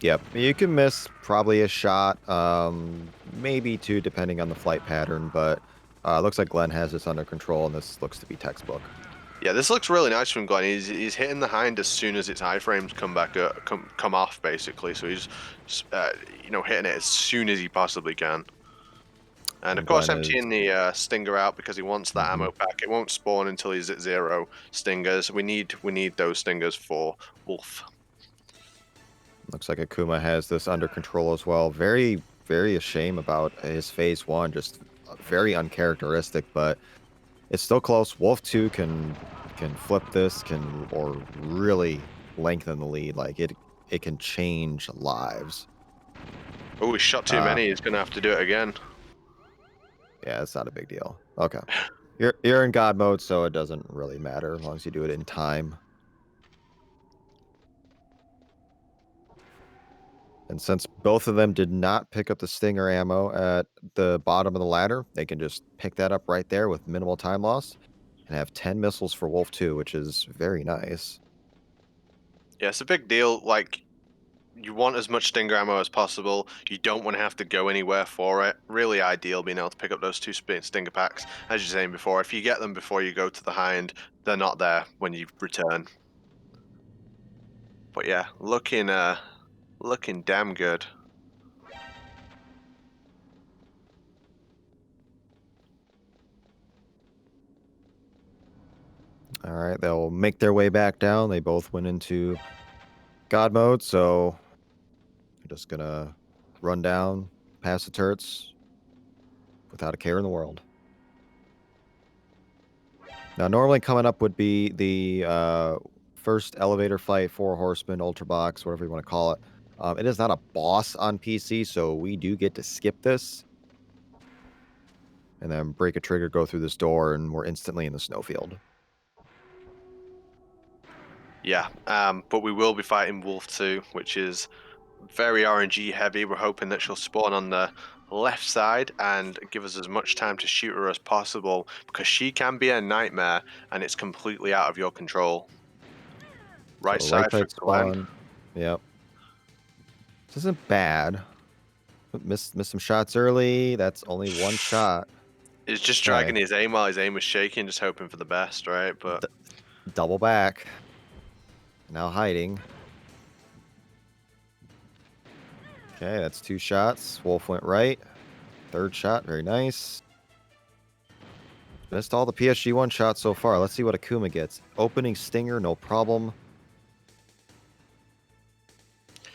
Speaker 2: Yep, you can miss probably a shot, maybe 2 depending on the flight pattern, but looks like Glenn has this under control, and this looks to be textbook.
Speaker 1: Yeah, this looks really nice from Glenn. He's hitting the hind as soon as its iframes come back up, come off, basically. So he's hitting it as soon as he possibly can. And of course,
Speaker 2: Glenn
Speaker 1: emptying the stinger out because he wants that ammo pack. It won't spawn until he's at 0 stingers. We need those stingers for Wolf.
Speaker 2: Looks like Akuma has this under control as well. Very, very ashamed about his phase 1, just very uncharacteristic, but it's still close. Wolf 2 can flip this, or really lengthen the lead. Like it can change lives.
Speaker 1: Oh, he shot too many. He's gonna have to do it again.
Speaker 2: Yeah, it's not a big deal. Okay. You're in God mode, so it doesn't really matter as long as you do it in time. And since both of them did not pick up the Stinger ammo at the bottom of the ladder, they can just pick that up right there with minimal time loss and have 10 missiles for Wolf 2, which is very nice.
Speaker 1: Yeah, it's a big deal. Like, you want as much stinger ammo as possible. You don't want to have to go anywhere for it. Really ideal being able to pick up those 2 stinger packs. As you're saying before, if you get them before you go to the hind, they're not there when you return. But yeah, looking damn good.
Speaker 2: All right, they'll make their way back down. They both went into God mode, so I'm just gonna run down past the turrets without a care in the world. Now, normally coming up would be the first elevator fight, 4 Horsemen, Ultra Box, whatever you want to call it. It is not a boss on PC, so we do get to skip this. And then break a trigger, go through this door, and we're instantly in the snowfield.
Speaker 1: Yeah, but we will be fighting Wolf 2, which is very RNG heavy. We're hoping that she'll spawn on the left side and give us as much time to shoot her as possible because she can be a nightmare and it's completely out of your control. Right
Speaker 2: So
Speaker 1: side for Glenn.
Speaker 2: spawn. Yep. This isn't bad. Missed some shots early. That's only 1 shot.
Speaker 1: He's just
Speaker 2: Okay.
Speaker 1: dragging his aim while his aim was shaking, just hoping for the best, right? But
Speaker 2: Double back. Now hiding. Okay, that's 2 shots. Wolf went right. 3rd shot, very nice. Missed all the PSG1 shots so far. Let's see what Akuma gets. Opening stinger, no problem.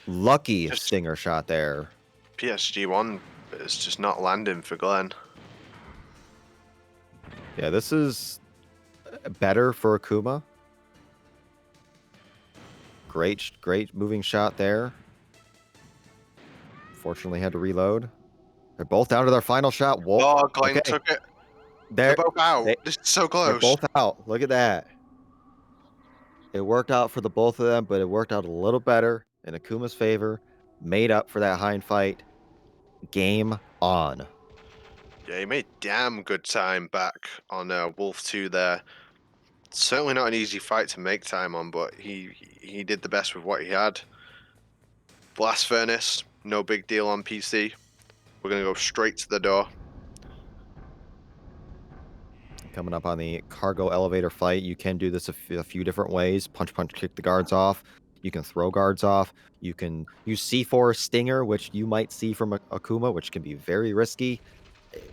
Speaker 2: Lucky
Speaker 1: Just
Speaker 2: stinger shot there.
Speaker 1: PSG1 is just not landing for Glenn.
Speaker 2: Yeah, this is better for Akuma. Great moving shot there. Fortunately, had to reload. They're both down to their final shot. Whoa.
Speaker 1: Oh, Glenn
Speaker 2: Okay.
Speaker 1: took it. They're
Speaker 2: They're
Speaker 1: both out.
Speaker 2: they,
Speaker 1: This is so
Speaker 2: they're
Speaker 1: close.
Speaker 2: both out. Look at that. It worked out for the both of them, but it worked out a little better in Akuma's favor. Made up for that hind fight. Game on.
Speaker 1: Yeah, he made damn good time back on Wolf 2 there. Certainly not an easy fight to make time on, but he did the best with what he had. Blast Furnace, no big deal on PC. We're going to go straight to the door.
Speaker 2: Coming up on the cargo elevator fight, you can do this a few different ways. Punch, kick the guards off. You can throw guards off. You can use C4 Stinger, which you might see from Akuma, which can be very risky.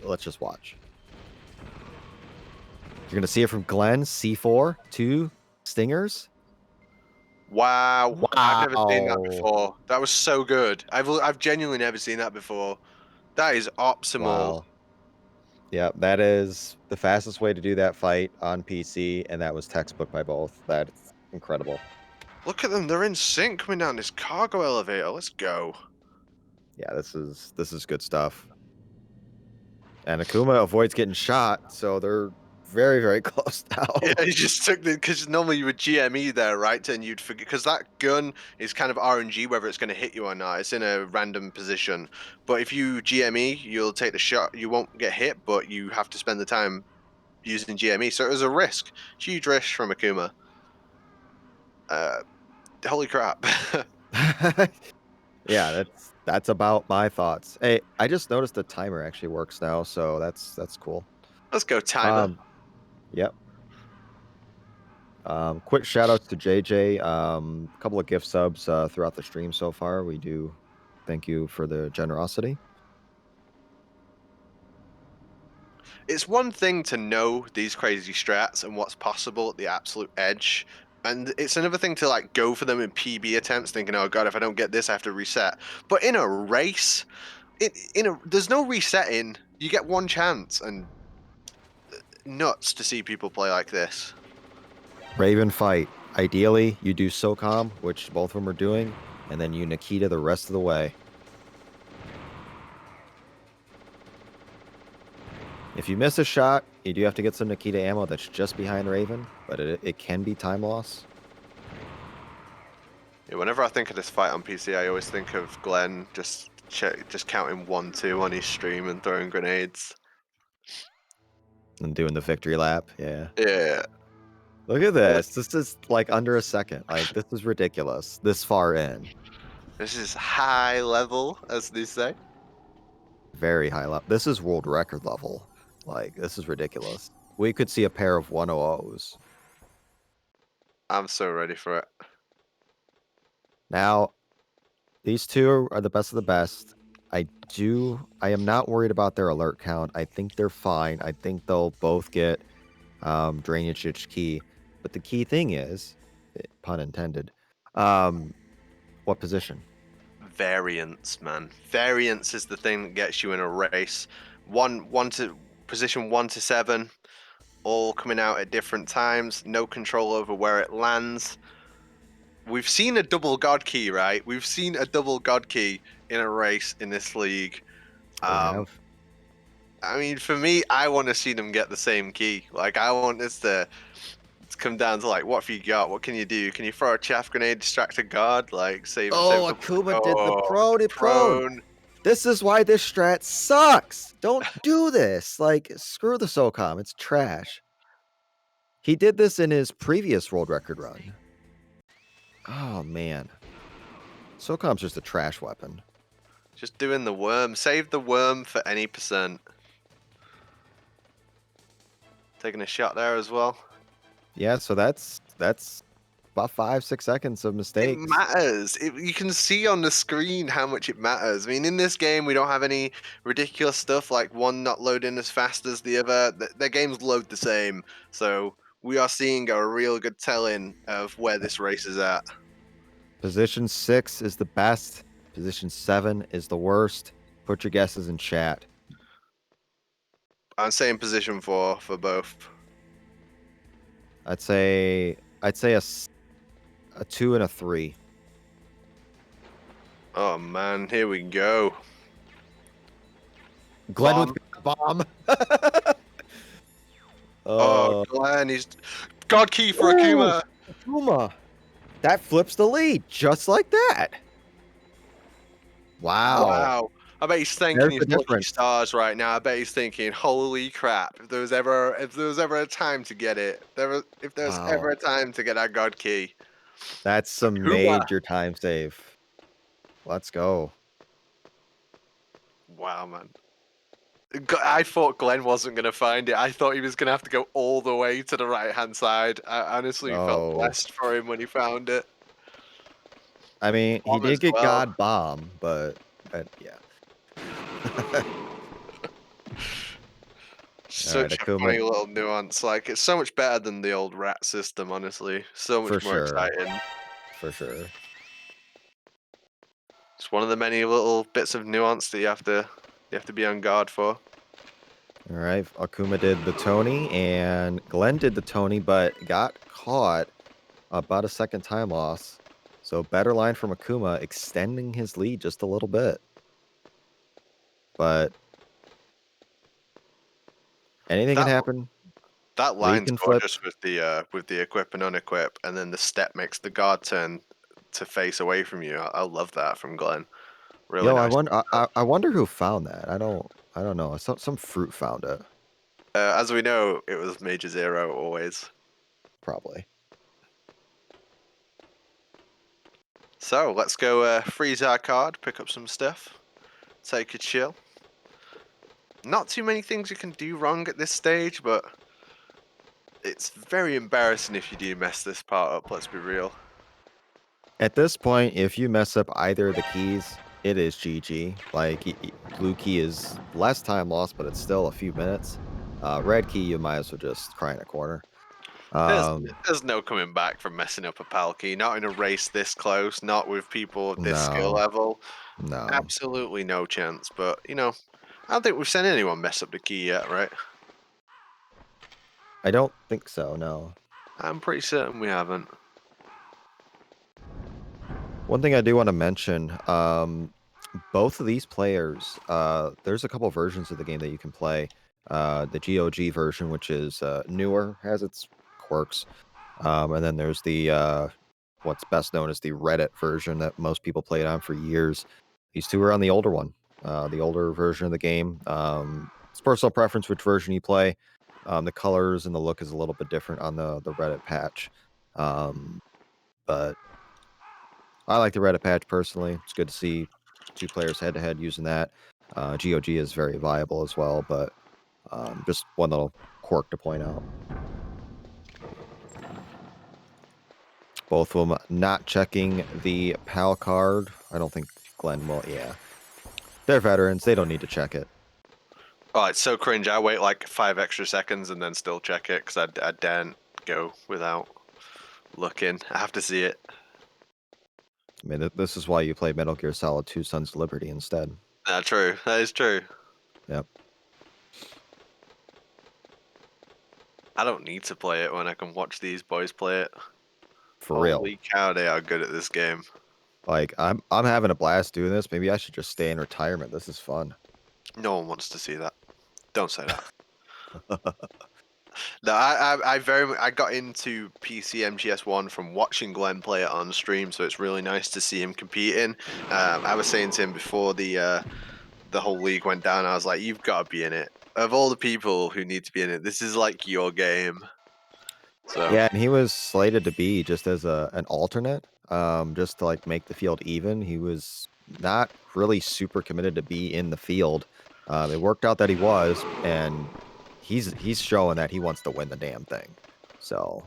Speaker 2: Let's just watch. You're going to see it from Glenn, C4, 2 Stingers.
Speaker 1: Wow. I've never seen that
Speaker 2: Wow.
Speaker 1: before. That was so good. I've genuinely never seen that before. That is optimal.
Speaker 2: Wow. Yeah, that is the fastest way to do that fight on PC, and that was textbook by both. That's incredible.
Speaker 1: Look at them. They're in sync coming down this cargo elevator. Let's go.
Speaker 2: Yeah, this is good stuff. And Akuma avoids getting shot, so they're very, very close now.
Speaker 1: Yeah, he just took the, because normally you would GME there, right? And you'd forget, because that gun is kind of RNG whether it's going to hit you or not. It's in a random position. But if you GME, you'll take the shot. You won't get hit, but you have to spend the time using GME. So it was a risk. Huge risk from Akuma. Holy crap.
Speaker 2: Yeah, that's about my thoughts. Hey, I just noticed the timer actually works now, so that's cool.
Speaker 1: Let's go, timer.
Speaker 2: Yep. Quick shout outs to JJ. A couple of gift subs throughout the stream so far. We do thank you for the generosity.
Speaker 1: It's one thing to know these crazy strats and what's possible at the absolute edge. And it's another thing to like go for them in PB attempts, thinking, "Oh God, if I don't get this, I have to reset." But in a race, there's no resetting. You get one chance, and nuts to see people play like this.
Speaker 2: Raven fight. Ideally, you do SOCOM, which both of them are doing, and then you Nikita the rest of the way. If you miss a shot, you do have to get some Nikita ammo that's just behind Raven, but it can be time loss.
Speaker 1: Yeah, whenever I think of this fight on PC, I always think of Glenn just counting 1-2 on his stream and throwing grenades.
Speaker 2: And doing the victory lap, yeah.
Speaker 1: Yeah.
Speaker 2: Look at this. This is like under a second. Like, this is ridiculous. This far in.
Speaker 1: This is high level, as they say.
Speaker 2: Very high level. This is world record level. Like, this is ridiculous. We could see a pair of 100s.
Speaker 1: I'm so ready for it.
Speaker 2: Now, these two are the best of the best. I am not worried about their alert count. I think they're fine. I think they'll both get drainage ditch key. But the key thing is, pun intended, what position?
Speaker 1: Variance, man. Variance is the thing that gets you in a race. Position 1 to 7, all coming out at different times. No control over where it lands. We've seen a double god key, right? We've seen a double god key in a race in this league. I mean, for me, I want to see them get the same key. Like, I want this to come down to like, what have you got? What can you do? Can you throw a chaff grenade, distract a guard, like save?
Speaker 2: Akuma did the prone. This is why this strat sucks. Don't do this. Like, screw the SOCOM. It's trash. He did this in his previous world record run. Oh man, SOCOM's just a trash weapon.
Speaker 1: Just doing the worm. Save the worm for any percent. Taking a shot there as well.
Speaker 2: Yeah, so that's about 5-6 seconds of
Speaker 1: It
Speaker 2: mistakes.
Speaker 1: matters. You can see on the screen how much it matters. I mean, in this game, we don't have any ridiculous stuff like one not loading as fast as the other. Their games load the same. So we are seeing a real good telling of where this race is at.
Speaker 2: Position 6 is the best. Position 7 is the worst. Put your guesses in chat.
Speaker 1: I'm saying position 4 for both.
Speaker 2: I'd say a 2 and a 3.
Speaker 1: Oh man, here we go.
Speaker 2: Glenn
Speaker 1: Bomb.
Speaker 2: with bomb.
Speaker 1: Oh, Glenn, he's God key for
Speaker 2: Ooh.
Speaker 1: Akuma.
Speaker 2: Akuma. That flips the lead just like that. Wow.
Speaker 1: Wow. I bet he's thanking
Speaker 2: There's
Speaker 1: his
Speaker 2: the
Speaker 1: lucky
Speaker 2: difference.
Speaker 1: stars right now. I bet he's thinking, "Holy crap! If there was ever a time to get it, if there was ever
Speaker 2: Wow.
Speaker 1: a time to get that God key."
Speaker 2: That's some
Speaker 1: Akuma.
Speaker 2: major time save. Let's go.
Speaker 1: Wow, man. I thought Glenn wasn't going to find it. I thought he was going to have to go all the way to the right-hand side. I honestly felt
Speaker 2: Oh.
Speaker 1: blessed for him when he found it.
Speaker 2: I mean, he
Speaker 1: Bomb as
Speaker 2: did get
Speaker 1: well.
Speaker 2: God bomb, but yeah.
Speaker 1: Such a
Speaker 2: Akuma.
Speaker 1: funny little nuance. Like, it's so much better than the old rat system, honestly. So much
Speaker 2: For
Speaker 1: more
Speaker 2: sure.
Speaker 1: exciting.
Speaker 2: For sure.
Speaker 1: It's one of the many little bits of nuance that you have to be on guard for.
Speaker 2: All right, Akuma did the Tony, and Glenn did the Tony, but got caught. About a second time loss. So better line from Akuma, extending his lead just a little bit. But anything can happen.
Speaker 1: That
Speaker 2: Lead
Speaker 1: line's
Speaker 2: can flip.
Speaker 1: gorgeous with the equip and unequip, and then the step makes the guard turn to face away from you. I love that from Glenn. Really
Speaker 2: Yo,
Speaker 1: nice.
Speaker 2: I wonder who found that. I don't know. Some fruit found it.
Speaker 1: As we know, it was Major Zero always.
Speaker 2: Probably.
Speaker 1: So let's go freeze our card, pick up some stuff, take a chill. Not too many things you can do wrong at this stage, but it's very embarrassing if you do mess this part up, let's be real.
Speaker 2: At this point, if you mess up either of the keys, it is GG. Like, blue key is less time lost, but it's still a few minutes. Red key, you might as well just cry in a corner.
Speaker 1: There's no coming back from messing up a pal key, not in a race this close, not with people of this skill
Speaker 2: No.
Speaker 1: level.
Speaker 2: No.
Speaker 1: Absolutely no chance, but, you know, I don't think we've seen anyone mess up the key yet, right?
Speaker 2: I don't think so, no.
Speaker 1: I'm pretty certain we haven't.
Speaker 2: One thing I do want to mention, both of these players, there's a couple versions of the game that you can play. The GOG version, which is newer, has its quirks. And then there's the what's best known as the Reddit version that most people played on for years. These two are on the older one, the older version of the game. It's personal preference which version you play. The colors and the look is a little bit different on the Reddit patch. But I like the Reddit patch personally. It's good to see two players head to head using that. GOG is very viable as well, but just one little quirk to point out. Both of them not checking the PAL card. I don't think Glenn will. Yeah. They're veterans. They don't need to check it.
Speaker 1: Oh, it's so cringe. I wait like 5 extra seconds and then still check it because I daren't go without looking. I have to see it.
Speaker 2: I mean, this is why you play Metal Gear Solid 2 Sons of Liberty instead.
Speaker 1: That's true. That is true.
Speaker 2: Yep.
Speaker 1: I don't need to play it when I can watch these boys play it.
Speaker 2: For real.
Speaker 1: Holy cow, they are good at this game.
Speaker 2: Like, I'm having a blast doing this. Maybe I should just stay in retirement. This is fun.
Speaker 1: No one wants to see that. Don't say that. No, I got into PC MGS1 from watching Glenn play it on stream, so it's really nice to see him competing. I was saying to him before the whole league went down, I was like, "You've got to be in it. Of all the people who need to be in it, this is like your game." So
Speaker 2: Yeah, and he was slated to be just as an alternate, just to like make the field even. He was not really super committed to be in the field. It worked out that he was, and he's showing that he wants to win the damn thing. So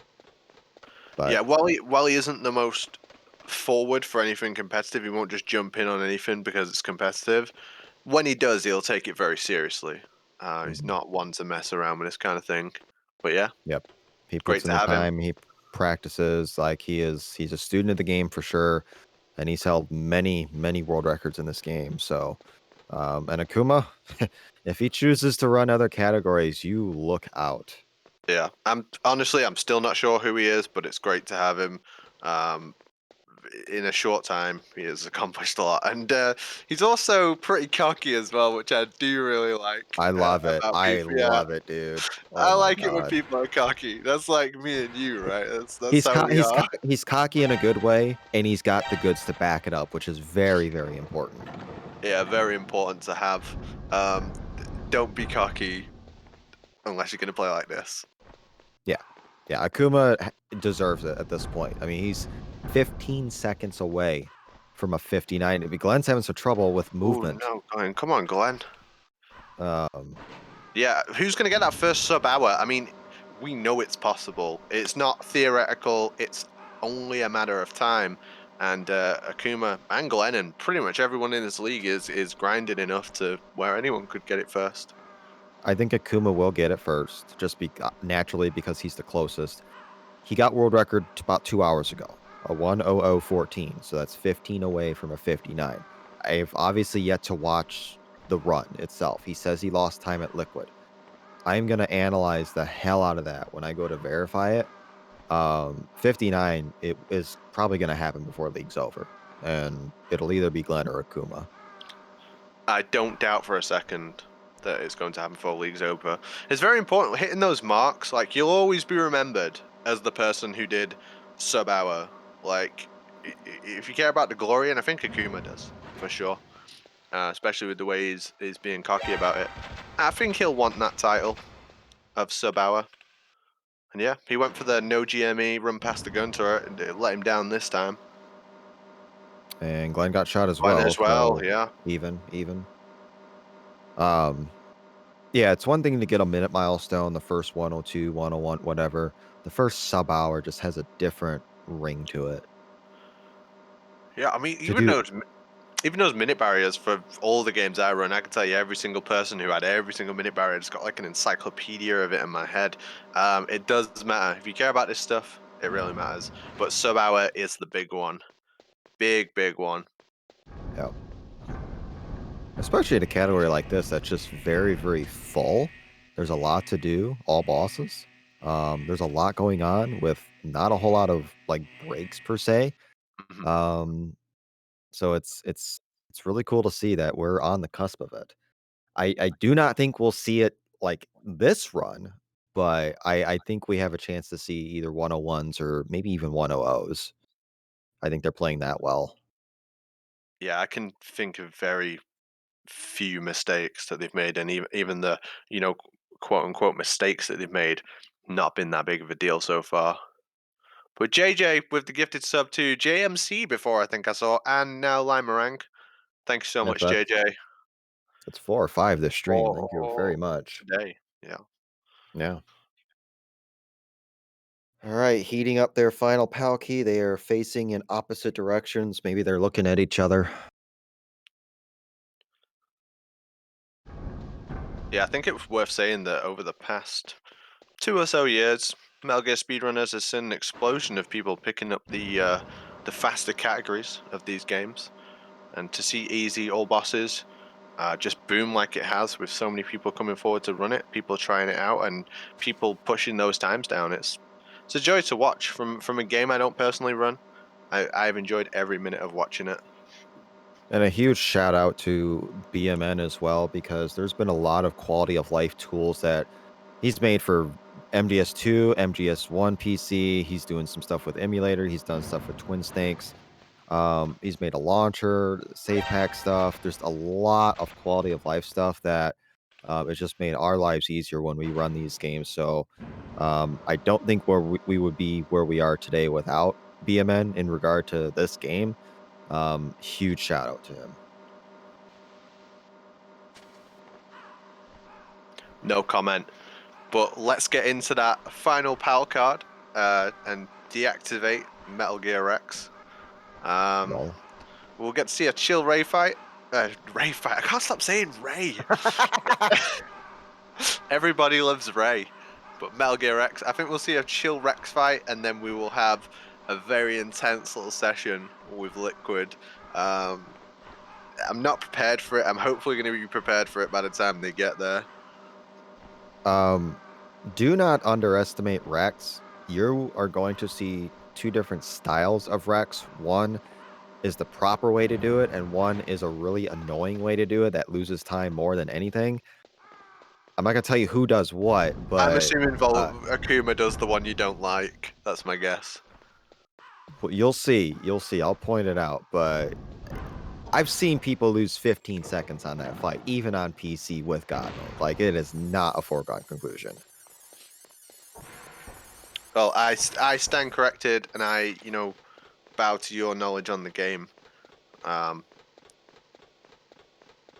Speaker 2: But
Speaker 1: Yeah, while he isn't the most forward for anything competitive, he won't just jump in on anything because it's competitive. When he does, he'll take it very seriously. He's
Speaker 2: mhm,
Speaker 1: not one to mess around with this kind of thing. But yeah,
Speaker 2: yep, he
Speaker 1: great
Speaker 2: puts in
Speaker 1: to
Speaker 2: the
Speaker 1: have him.
Speaker 2: time. He practices like he's a student of the game for sure, and he's held many world records in this game. So, and Akuma, if he chooses to run other categories, you look out.
Speaker 1: Yeah, I'm still not sure who he is, but it's great to have him. Um, in a short time, he has accomplished a lot, and he's also pretty cocky as well, which I do really like
Speaker 2: I love it.
Speaker 1: about
Speaker 2: I
Speaker 1: people. Yeah,
Speaker 2: love it, dude. Oh
Speaker 1: I
Speaker 2: my
Speaker 1: like it when
Speaker 2: god.
Speaker 1: people are cocky. That's like me and you, right? That's how we
Speaker 2: He's
Speaker 1: are.
Speaker 2: he's cocky in a good way, and he's got the goods to back it up, which is very important.
Speaker 1: Yeah, very important to have. Don't be cocky unless you're going to play like this.
Speaker 2: Yeah. Yeah, Akuma deserves it at this point. I mean, he's 15 seconds away from a 59. I mean, Glenn's having some trouble with
Speaker 1: Oh
Speaker 2: movement.
Speaker 1: no, Glenn, come on, Glenn.
Speaker 2: Um,
Speaker 1: Yeah, who's going to get that first sub hour? I mean, we know it's possible. It's not theoretical. It's only a matter of time. And Akuma and Glenn and pretty much everyone in this league is grinding enough to where anyone could get it first.
Speaker 2: I think Akuma will get it first, just naturally because he's the closest. He got world record about 2 hours ago, a 1:00:14, so that's 15 away from a 59. I've obviously yet to watch the run itself. He says he lost time at Liquid. I'm gonna analyze the hell out of that when I go to verify it. 59, it is probably gonna happen before league's over, and it'll either be Glenn or Akuma.
Speaker 1: I don't doubt for a second that it's going to happen before league's over. It's very important hitting those marks. Like you'll always be remembered as the person who did sub hour. Like if you care about the glory, and I think Akuma does for sure, especially with the way he's being cocky about it. I think he'll want that title of sub hour. And yeah, he went for the no GME run past the gun turret and it let him down this time.
Speaker 2: And Glenn got shot as
Speaker 1: Glenn
Speaker 2: well,
Speaker 1: as well,
Speaker 2: so
Speaker 1: yeah.
Speaker 2: even. Um, yeah, it's one thing to get a minute milestone, the first 102, 101, whatever. The first sub hour just has a different ring to it.
Speaker 1: Yeah, I mean,
Speaker 2: To do
Speaker 1: even those minute barriers for all the games I run, I can tell you every single person who had every single minute barrier has got like an encyclopedia of it in my head. It does matter. If you care about this stuff, it really matters. But sub hour is the big one. Big one.
Speaker 2: yeah, especially in a category like this that's just very full. There's a lot to do, all bosses. There's a lot going on with not a whole lot of like breaks per se.
Speaker 1: Mhm.
Speaker 2: Um, so it's really cool to see that we're on the cusp of it. I do not think we'll see it like this run, but I think we have a chance to see either 101s or maybe even 100s. I think they're playing that well.
Speaker 1: Yeah, I can think of very few mistakes that they've made, and even the you know quote unquote mistakes that they've made, not been that big of a deal so far. But JJ with the gifted sub to JMC before I think I saw, and now Limerang. Thank you so
Speaker 2: That's
Speaker 1: much,
Speaker 2: that's
Speaker 1: JJ.
Speaker 2: that's 4 or 5 this stream. Thank you very
Speaker 1: Oh,
Speaker 2: much.
Speaker 1: today. Yeah.
Speaker 2: Yeah. All right, heating up their final pal key. They are facing in opposite directions. Maybe they're looking at each other.
Speaker 1: Yeah, I think it's worth saying that over the past 2 or so years, Metal Gear Speedrunners has seen an explosion of people picking up the faster categories of these games, and to see easy all bosses just boom like it has with so many people coming forward to run it, people trying it out, and people pushing those times down. It's a joy to watch from a game I don't personally run. I've enjoyed every minute of watching it.
Speaker 2: And a huge shout out to BMN as well, because there's been a lot of quality of life tools that he's made for MGS2, MGS1 PC. He's doing some stuff with emulator. He's done stuff with Twin Snakes. He's made a launcher, save pack stuff. There's a lot of quality of life stuff that it's just made our lives easier when we run these games. So I don't think where we would be where we are today without BMN in regard to this game. Huge shout out to him.
Speaker 1: No comment. But let's get into that final PAL card. and deactivate Metal Gear X.
Speaker 2: Well,
Speaker 1: We'll get to see a chill Ray fight. Ray fight. I can't stop saying Ray. Everybody loves Ray, but Metal Gear X. I think we'll see a chill Rex fight, and then we will have a very intense little session with Liquid. I'm not prepared for it. I'm hopefully going to be prepared for it by the time they get there.
Speaker 2: do not underestimate Rex. You are going to see two different styles of Rex. One is the proper way to do it, and one is a really annoying way to do it that loses time more than anything. I'm not gonna tell you who does what, but
Speaker 1: I'm assuming Akuma does the one you don't like. That's my guess.
Speaker 2: well, you'll see. You'll see. I'll point it out, but I've seen people lose 15 seconds on that fight, even on PC with God mode. Like, it is not a foregone conclusion.
Speaker 1: Well, I stand corrected, and I bow to your knowledge on the game.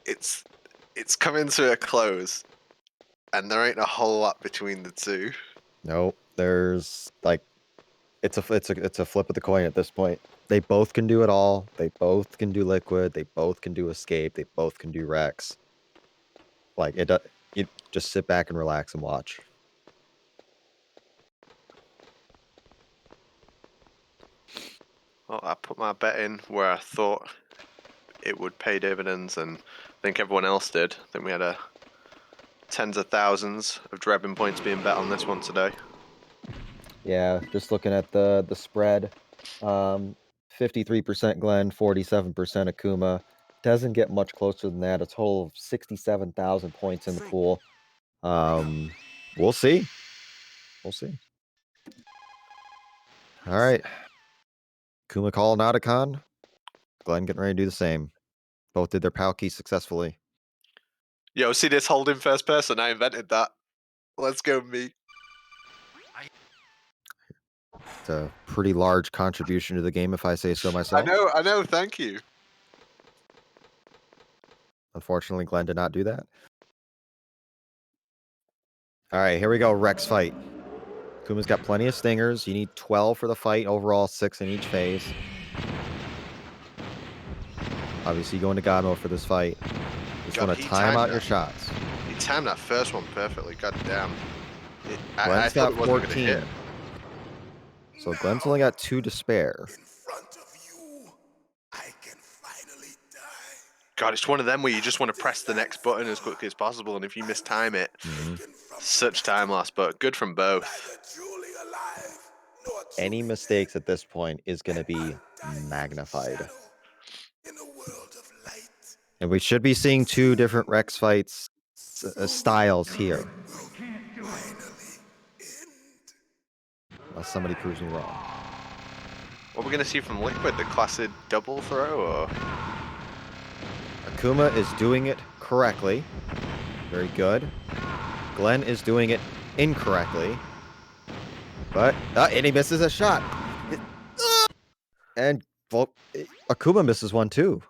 Speaker 1: It's coming to a close, and there ain't a whole lot between the two.
Speaker 2: Nope. There's like it's a flip of the coin at this point. They both can do it all. They both can do Liquid. They both can do Escape. They both can do Rex. Like you just sit back and relax and watch.
Speaker 1: Well, I put my bet in where I thought it would pay dividends, and I think everyone else did. I think we had tens of thousands of Drebin points being bet on this one today.
Speaker 2: Yeah, just looking at the spread, 53% Glenn, 47% Akuma. Doesn't get much closer than that. A total of 67,000 points in the pool. We'll see. We'll see. All right. Akuma calling out a con. Glenn getting ready to do the same. Both did their PAL key successfully.
Speaker 1: Yo, see this holding first person? I invented that. Let's go, me.
Speaker 2: It's a pretty large contribution to the game, if I say so myself.
Speaker 1: I know. Thank you.
Speaker 2: Unfortunately, Glenn did not do that. All right, here we go. Rex fight. Kuma's got plenty of stingers. You need 12 for the fight. Overall, 6 in each phase. Obviously, you go into God mode for this fight. Just want to time out your shots.
Speaker 1: He timed that first one perfectly. God damn.
Speaker 2: Glenn's got 14. So Glenn's only got 2 to spare.
Speaker 4: In front of you, I can finally die.
Speaker 1: God, it's one of them where you just want to press the next button as quickly as possible, and if you mistime it, such time loss, but good from both.
Speaker 2: Any mistakes at this point is going to be magnified. And we should be seeing 2 different Rex fights styles here. Unless somebody proves me wrong.
Speaker 1: What are we going to see from Liquid? The classic double throw, or?
Speaker 2: Akuma is doing it correctly. Very good. Glenn is doing it incorrectly. But, and he misses a shot. And Akuma misses one too.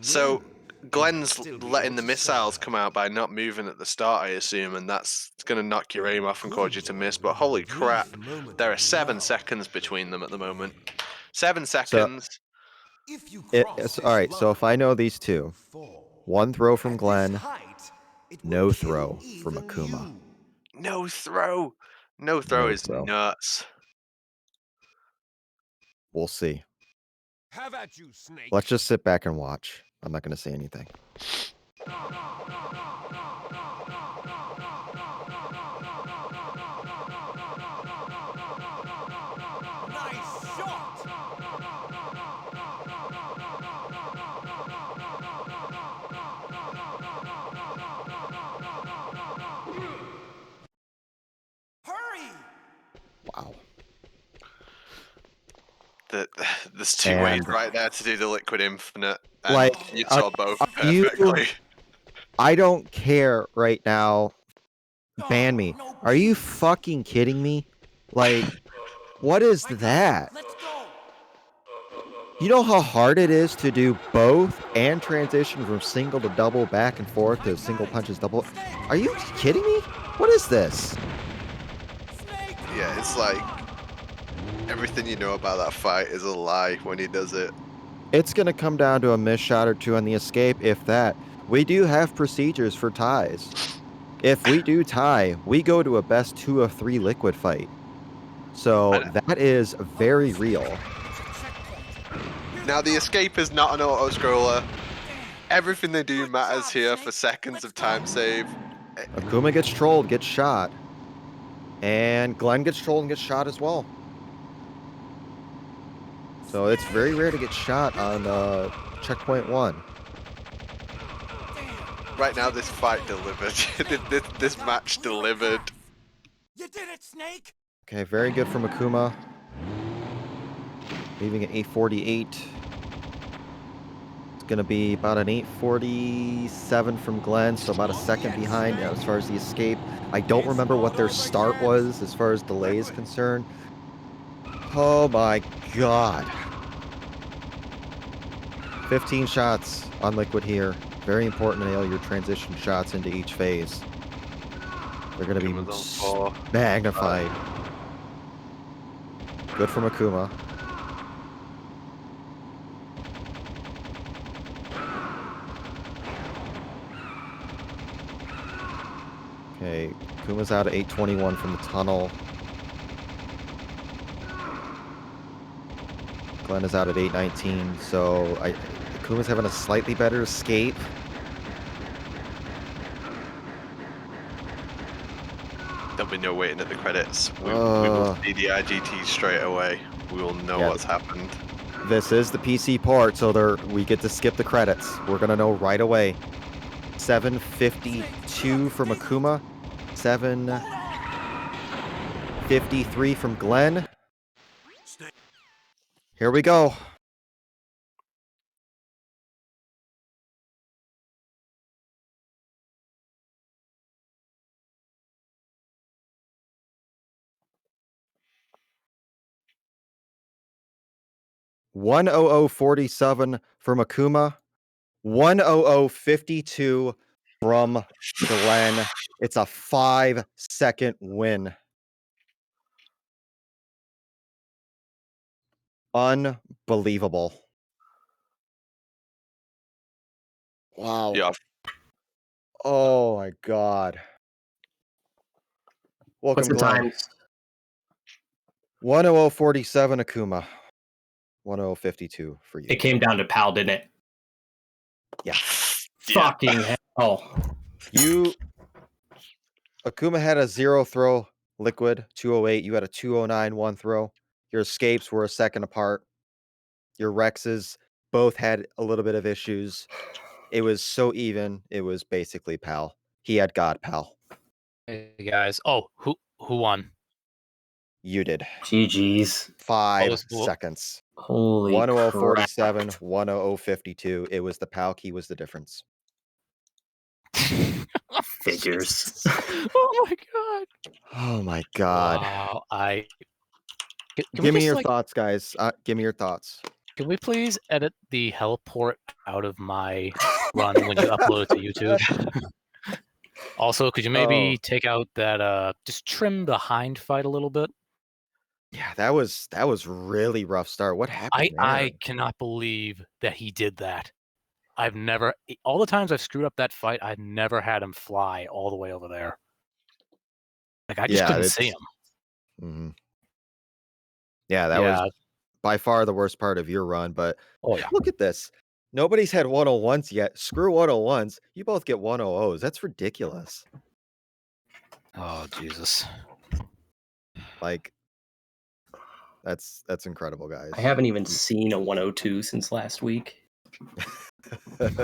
Speaker 1: So, Glenn's letting the missiles come out by not moving at the start, I assume, and that's going to knock your aim off and cause you to miss. But holy crap, there are 7 seconds between them at the moment. 7 seconds.
Speaker 2: All right, so if I know these two, one throw from Glenn, no throw from Akuma.
Speaker 1: No throw. No throw is nuts.
Speaker 2: We'll see.
Speaker 4: Have at you, Snake.
Speaker 2: Let's just sit back and watch. I'm not going to say anything.
Speaker 4: Nice shot. Hurry.
Speaker 2: Wow.
Speaker 1: There's 2 ways right there to do the Liquid Infinite. And
Speaker 2: like,
Speaker 1: you saw both perfectly.
Speaker 2: I don't care right now. Ban me. Are you fucking kidding me? Like, what is that?
Speaker 4: Let's go.
Speaker 2: You know how hard it is to do both and transition from single to double, back and forth to single punches double? Are you kidding me? What is this?
Speaker 1: Yeah, it's like everything you know about that fight is a lie when he does it.
Speaker 2: It's going to come down to a missed shot or two on the escape, if that. We do have procedures for ties. If we do tie, we go to a best 2 of 3 liquid fight. So that is very real.
Speaker 1: Now, the escape is not an auto-scroller. Everything they do matters here for seconds of time save.
Speaker 2: Akuma gets trolled, gets shot. And Glenn gets trolled and gets shot as well. So it's very rare to get shot on checkpoint 1.
Speaker 1: Right now, this fight delivered. this match delivered.
Speaker 4: You did it, Snake!
Speaker 2: Okay, very good from Akuma. Leaving at 848. It's going to be about an 847 from Glenn, so about a second behind as far as the escape. I don't remember what their start was as far as delay is concerned. Oh my god. 15 shots on liquid here. Very important to nail your transition shots into each phase. They're going to be magnified. Good from Akuma. Okay, Akuma's out at 821 from the tunnel. Glenn is out at 819, so Akuma's having a slightly better escape.
Speaker 1: There'll be no waiting at the credits. We will see the IGT straight away. We will know what's happened.
Speaker 2: This is the PC part, so we get to skip the credits. We're going to know right away. 752 from Akuma. 753 from Glenn. Here we go. $100.47 from Akuma. 100.52 from Glenn. It's a 5-second win. Unbelievable. Wow.
Speaker 1: Yeah.
Speaker 2: Oh my god. Welcome,
Speaker 6: What's the
Speaker 2: Glenn.
Speaker 6: time?
Speaker 2: 100.47 Akuma. 100.52 for you.
Speaker 6: It came down to Pal, didn't it?
Speaker 2: Yeah.
Speaker 6: Fucking hell.
Speaker 2: Akuma had a 0 throw liquid, 208. You had a 209 1 throw. Your escapes were a second apart. Your Rexes both had a little bit of issues. It was so even. It was basically Pal. He had God, Pal.
Speaker 7: Hey guys. Oh, who won?
Speaker 2: You did.
Speaker 6: GG's.
Speaker 2: 5 seconds.
Speaker 6: Holy
Speaker 2: 100.47, 100.52. It was the Pal key was the difference.
Speaker 6: Figures.
Speaker 7: Oh my god.
Speaker 2: Oh my god.
Speaker 7: Wow.
Speaker 2: Give me your thoughts, guys. Give me your thoughts.
Speaker 7: Can we please edit the helport out of my run when you upload it to YouTube? Also, could you maybe take out that just trim the hind fight a little bit?
Speaker 2: Yeah, that was really rough start. What happened there?
Speaker 7: I cannot believe that he did that. I've never all the times I've screwed up that fight, I've never had him fly all the way over there. Like I just couldn't see him.
Speaker 2: Mm-hmm. Yeah, that was by far the worst part of your run, but look at this. Nobody's had 101s yet. Screw 101s. You both get 100s. That's ridiculous.
Speaker 7: Oh, Jesus.
Speaker 2: Like, that's incredible, guys.
Speaker 6: I haven't even seen a 102 since last week.
Speaker 7: And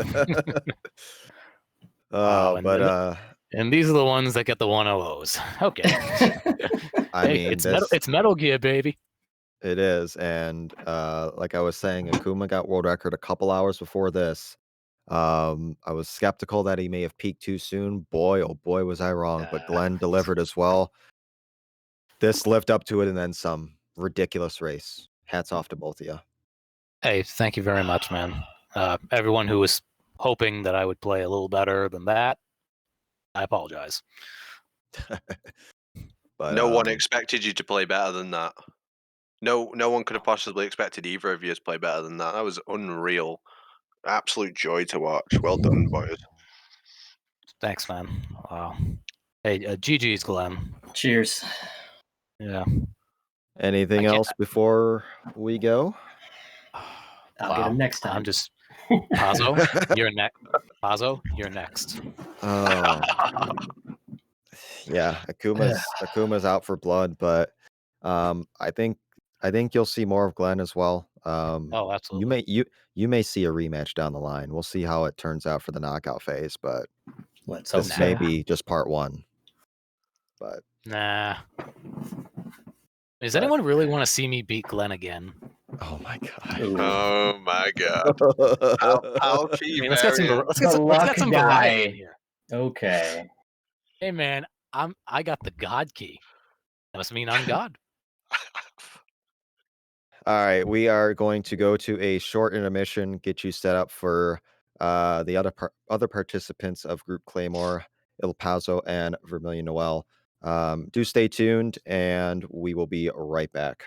Speaker 7: these are the ones that get the 100s. Okay.
Speaker 2: I mean,
Speaker 7: it's Metal Gear, baby.
Speaker 2: It is, and like I was saying, Akuma got world record a couple hours before this. I was skeptical that he may have peaked too soon. Boy, oh boy, was I wrong. But Glenn delivered as well. This lived up to it, and then some. Ridiculous race. Hats off to both of you.
Speaker 7: Hey, thank you very much, man. Everyone who was hoping that I would play a little better than that, I apologize.
Speaker 2: But
Speaker 1: No one expected you to play better than that. No one could have possibly expected either of you to play better than that. That was unreal. Absolute joy to watch. Well done, boys.
Speaker 7: Thanks, man. Wow. Hey, GG's, Glenn.
Speaker 6: Cheers.
Speaker 7: Yeah.
Speaker 2: anything
Speaker 7: I can't-
Speaker 2: else before we go?
Speaker 6: I'll get him next time.
Speaker 7: I'm just Pazzo. You're next. Pazzo, you're next.
Speaker 2: Oh, yeah. Akuma's out for blood, but I think you'll see more of Glenn as well.
Speaker 7: Oh, absolutely.
Speaker 2: You may see a rematch down the line. We'll see how it turns out for the knockout phase, but
Speaker 6: Let's hope
Speaker 2: this
Speaker 6: so.
Speaker 2: may be just part one. But
Speaker 7: Nah. Does anyone really want to see me beat Glenn again?
Speaker 2: oh my god.
Speaker 6: Ooh.
Speaker 1: Oh my god. I'll
Speaker 7: I mean, let's get some
Speaker 6: luck
Speaker 7: variety in
Speaker 6: die.
Speaker 7: here.
Speaker 6: Okay.
Speaker 7: Hey, man, I got the God key. That must mean I'm God.
Speaker 2: All right, we are going to go to a short intermission, get you set up for the other participants of Group Claymore, Il Pazzo, and Vermilion Noel. Do stay tuned, and we will be right back.